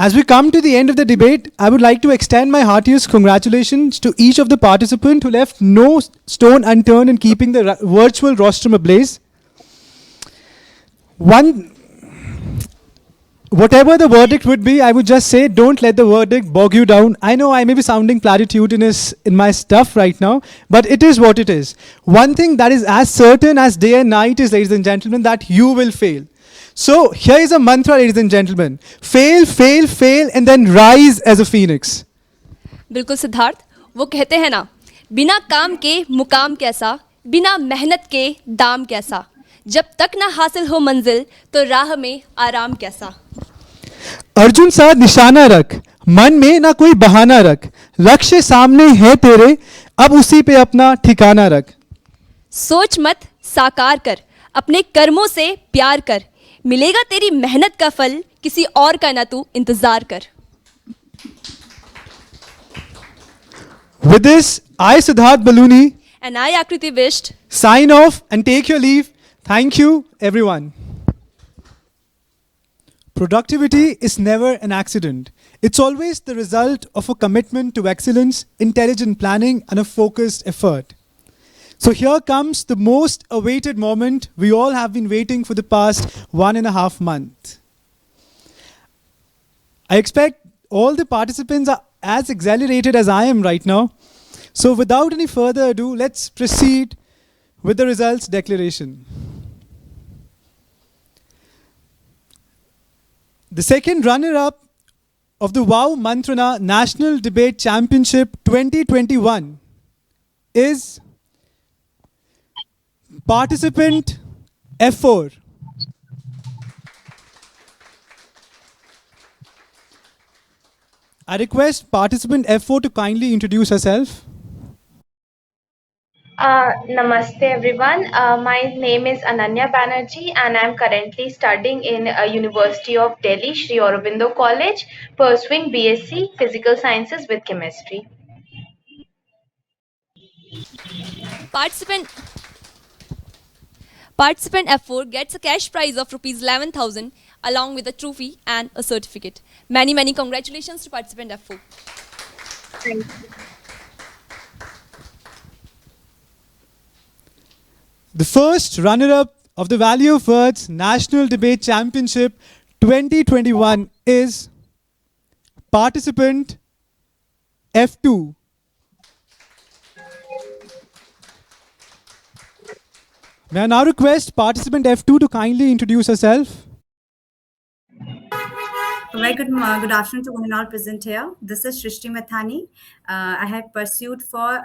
As we come to the end of the debate, I would like to extend my heartiest congratulations to each of the participants who left no stone unturned in keeping the virtual rostrum ablaze. Whatever the verdict would be, I would just say, don't let the verdict bog you down. I know I may be sounding platitudinous in my stuff right now, but it is what it is. One thing that is as certain as day and night is, ladies and gentlemen, that you will fail. So here is a mantra, ladies and gentlemen. Fail, fail, fail, and then rise as a phoenix. बिल्कुल सिद्धार्थ, वो कहते हैं ना, बिना काम के मुकाम कैसा, बिना मेहनत के दाम कैसा, जब तक ना हासिल हो मंजिल तो राह में आराम कैसा. अर्जुन सा निशाना रख, मन में ना कोई बहाना रख, लक्ष्य सामने है तेरे, अब उसी पे अपना ठिकाना रख. सोच मत साकार कर, अपने कर्मों से प्यार कर, मिलेगा तेरी मेहनत का फल, किसी और का ना तू इंतजार कर. With this, I, Siddharth Baluni, And I, Akriti Bisht, sign off and take your leave. Thank you, everyone. Productivity is never an accident. It's always the result of a commitment to excellence, intelligent planning, and a focused effort. So here comes the most awaited moment we all have been waiting for the past 1.5 months. I expect all the participants are as exhilarated as I am right now. So without any further ado, let's proceed with the results declaration. The second runner-up of the WOW Mantrana National Debate Championship 2021 is participant F4. I request participant F4 to kindly introduce herself. Namaste everyone. My name is Ananya Banerjee and I'm currently studying in University of Delhi, Sri Aurobindo College, pursuing BSc Physical Sciences with Chemistry. Participant F4 gets a cash prize of rupees 11,000 along with a trophy and a certificate. Many congratulations to participant F4. Thank you. The first runner-up of the Value of Words National Debate Championship 2021 is participant F2. May I now request participant F2 to kindly introduce herself? Very good afternoon to one and all present here. This is Shrishti Mathani. I have pursued for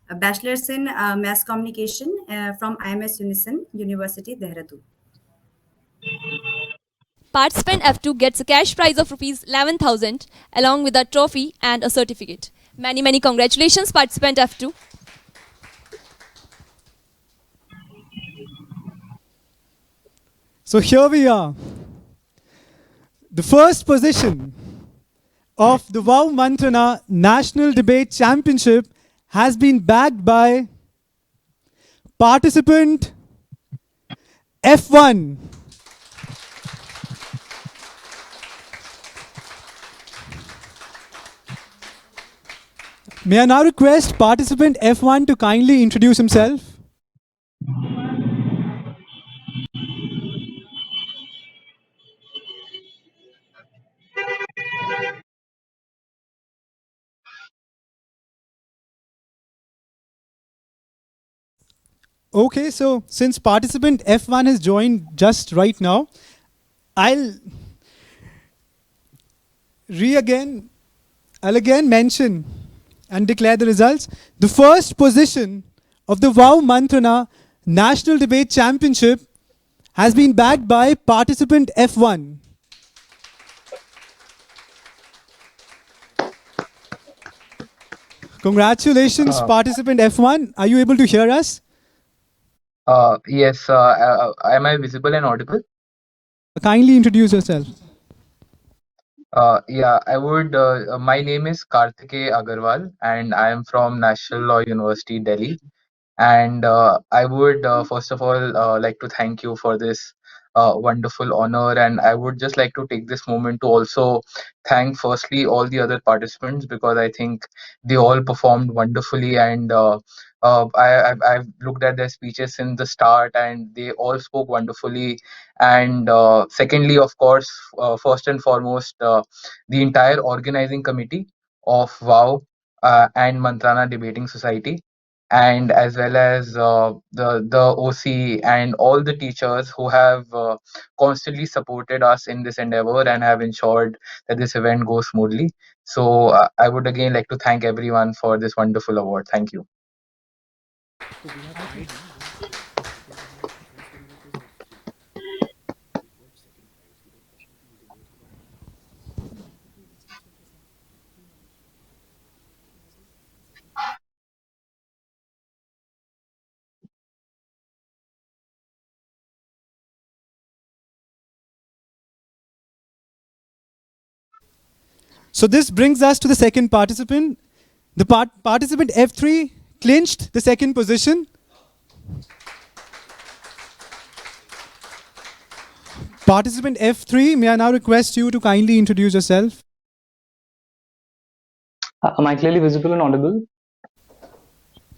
a bachelor's in mass communication from IMS Unison University, Dehradun. Participant F2 gets a cash prize of rupees 11,000 along with a trophy and a certificate. Many congratulations, participant F2. So here we are. The first position of the WOW Mantrana National Debate Championship has been bagged by participant F1. May I now request participant F1 to kindly introduce himself? Okay, so since participant F1 has joined just right now, I'll again mention and declare the results. The first position of the Wow Mantrana National Debate Championship has been bagged by participant F1. Congratulations, participant F1. Are you able to hear us? Yes. Am I visible and audible? Kindly introduce yourself. Yeah, I would. My name is Karthikeya Agarwal, and I am from National Law University, Delhi. And I would first of all like to thank you for this wonderful honor. And I would just like to take this moment to also thank firstly all the other participants, because I think they all performed wonderfully. And I've looked at their speeches since the start, and they all spoke wonderfully. And secondly, of course, first and foremost, the entire organizing committee of WOW and Mantrana Debating Society, and as well as the OC and all the teachers who have constantly supported us in this endeavor and have ensured that this event goes smoothly. So I would again like to thank everyone for this wonderful award. Thank you. So this brings us to the second participant. The participant F3 clinched the second position. Participant F3, may I now request you to kindly introduce yourself? Am I clearly visible and audible?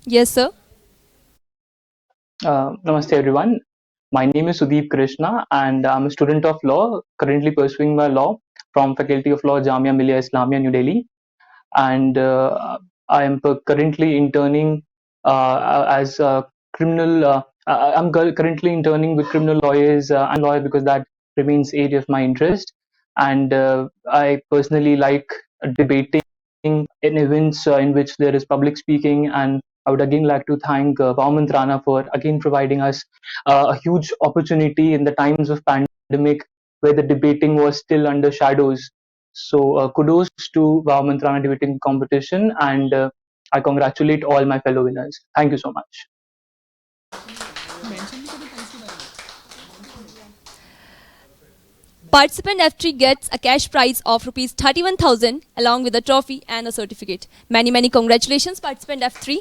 Yes, sir. Namaste everyone. My name is Sudeep Krishna and I'm a student of law, currently pursuing my law from Faculty of Law, Jamia Millia Islamia, New Delhi. And I am currently interning as a criminal. I'm currently interning with criminal lawyers and lawyer because that remains area of my interest. And I personally like debating in events in which there is public speaking. And I would again like to thank Wow Mantrana for again providing us a huge opportunity in the times of pandemic where the debating was still under shadows. So kudos to Wow Mantrana debating competition, and I congratulate all my fellow winners. Thank you so much. Participant F3 gets a cash prize of rupees 31,000 along with a trophy and a certificate. Many congratulations, participant F3.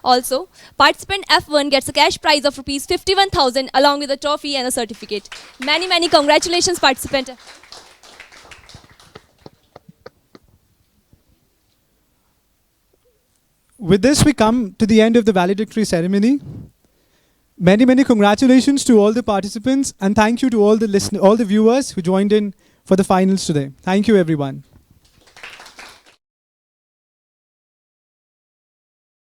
Also, participant F1 gets a cash prize of rupees 51,000 along with a trophy and a certificate. Many congratulations, participant. With this, we come to the end of the valedictory ceremony. Many congratulations to all the participants, and thank you to all the viewers who joined in for the finals today. Thank you, everyone.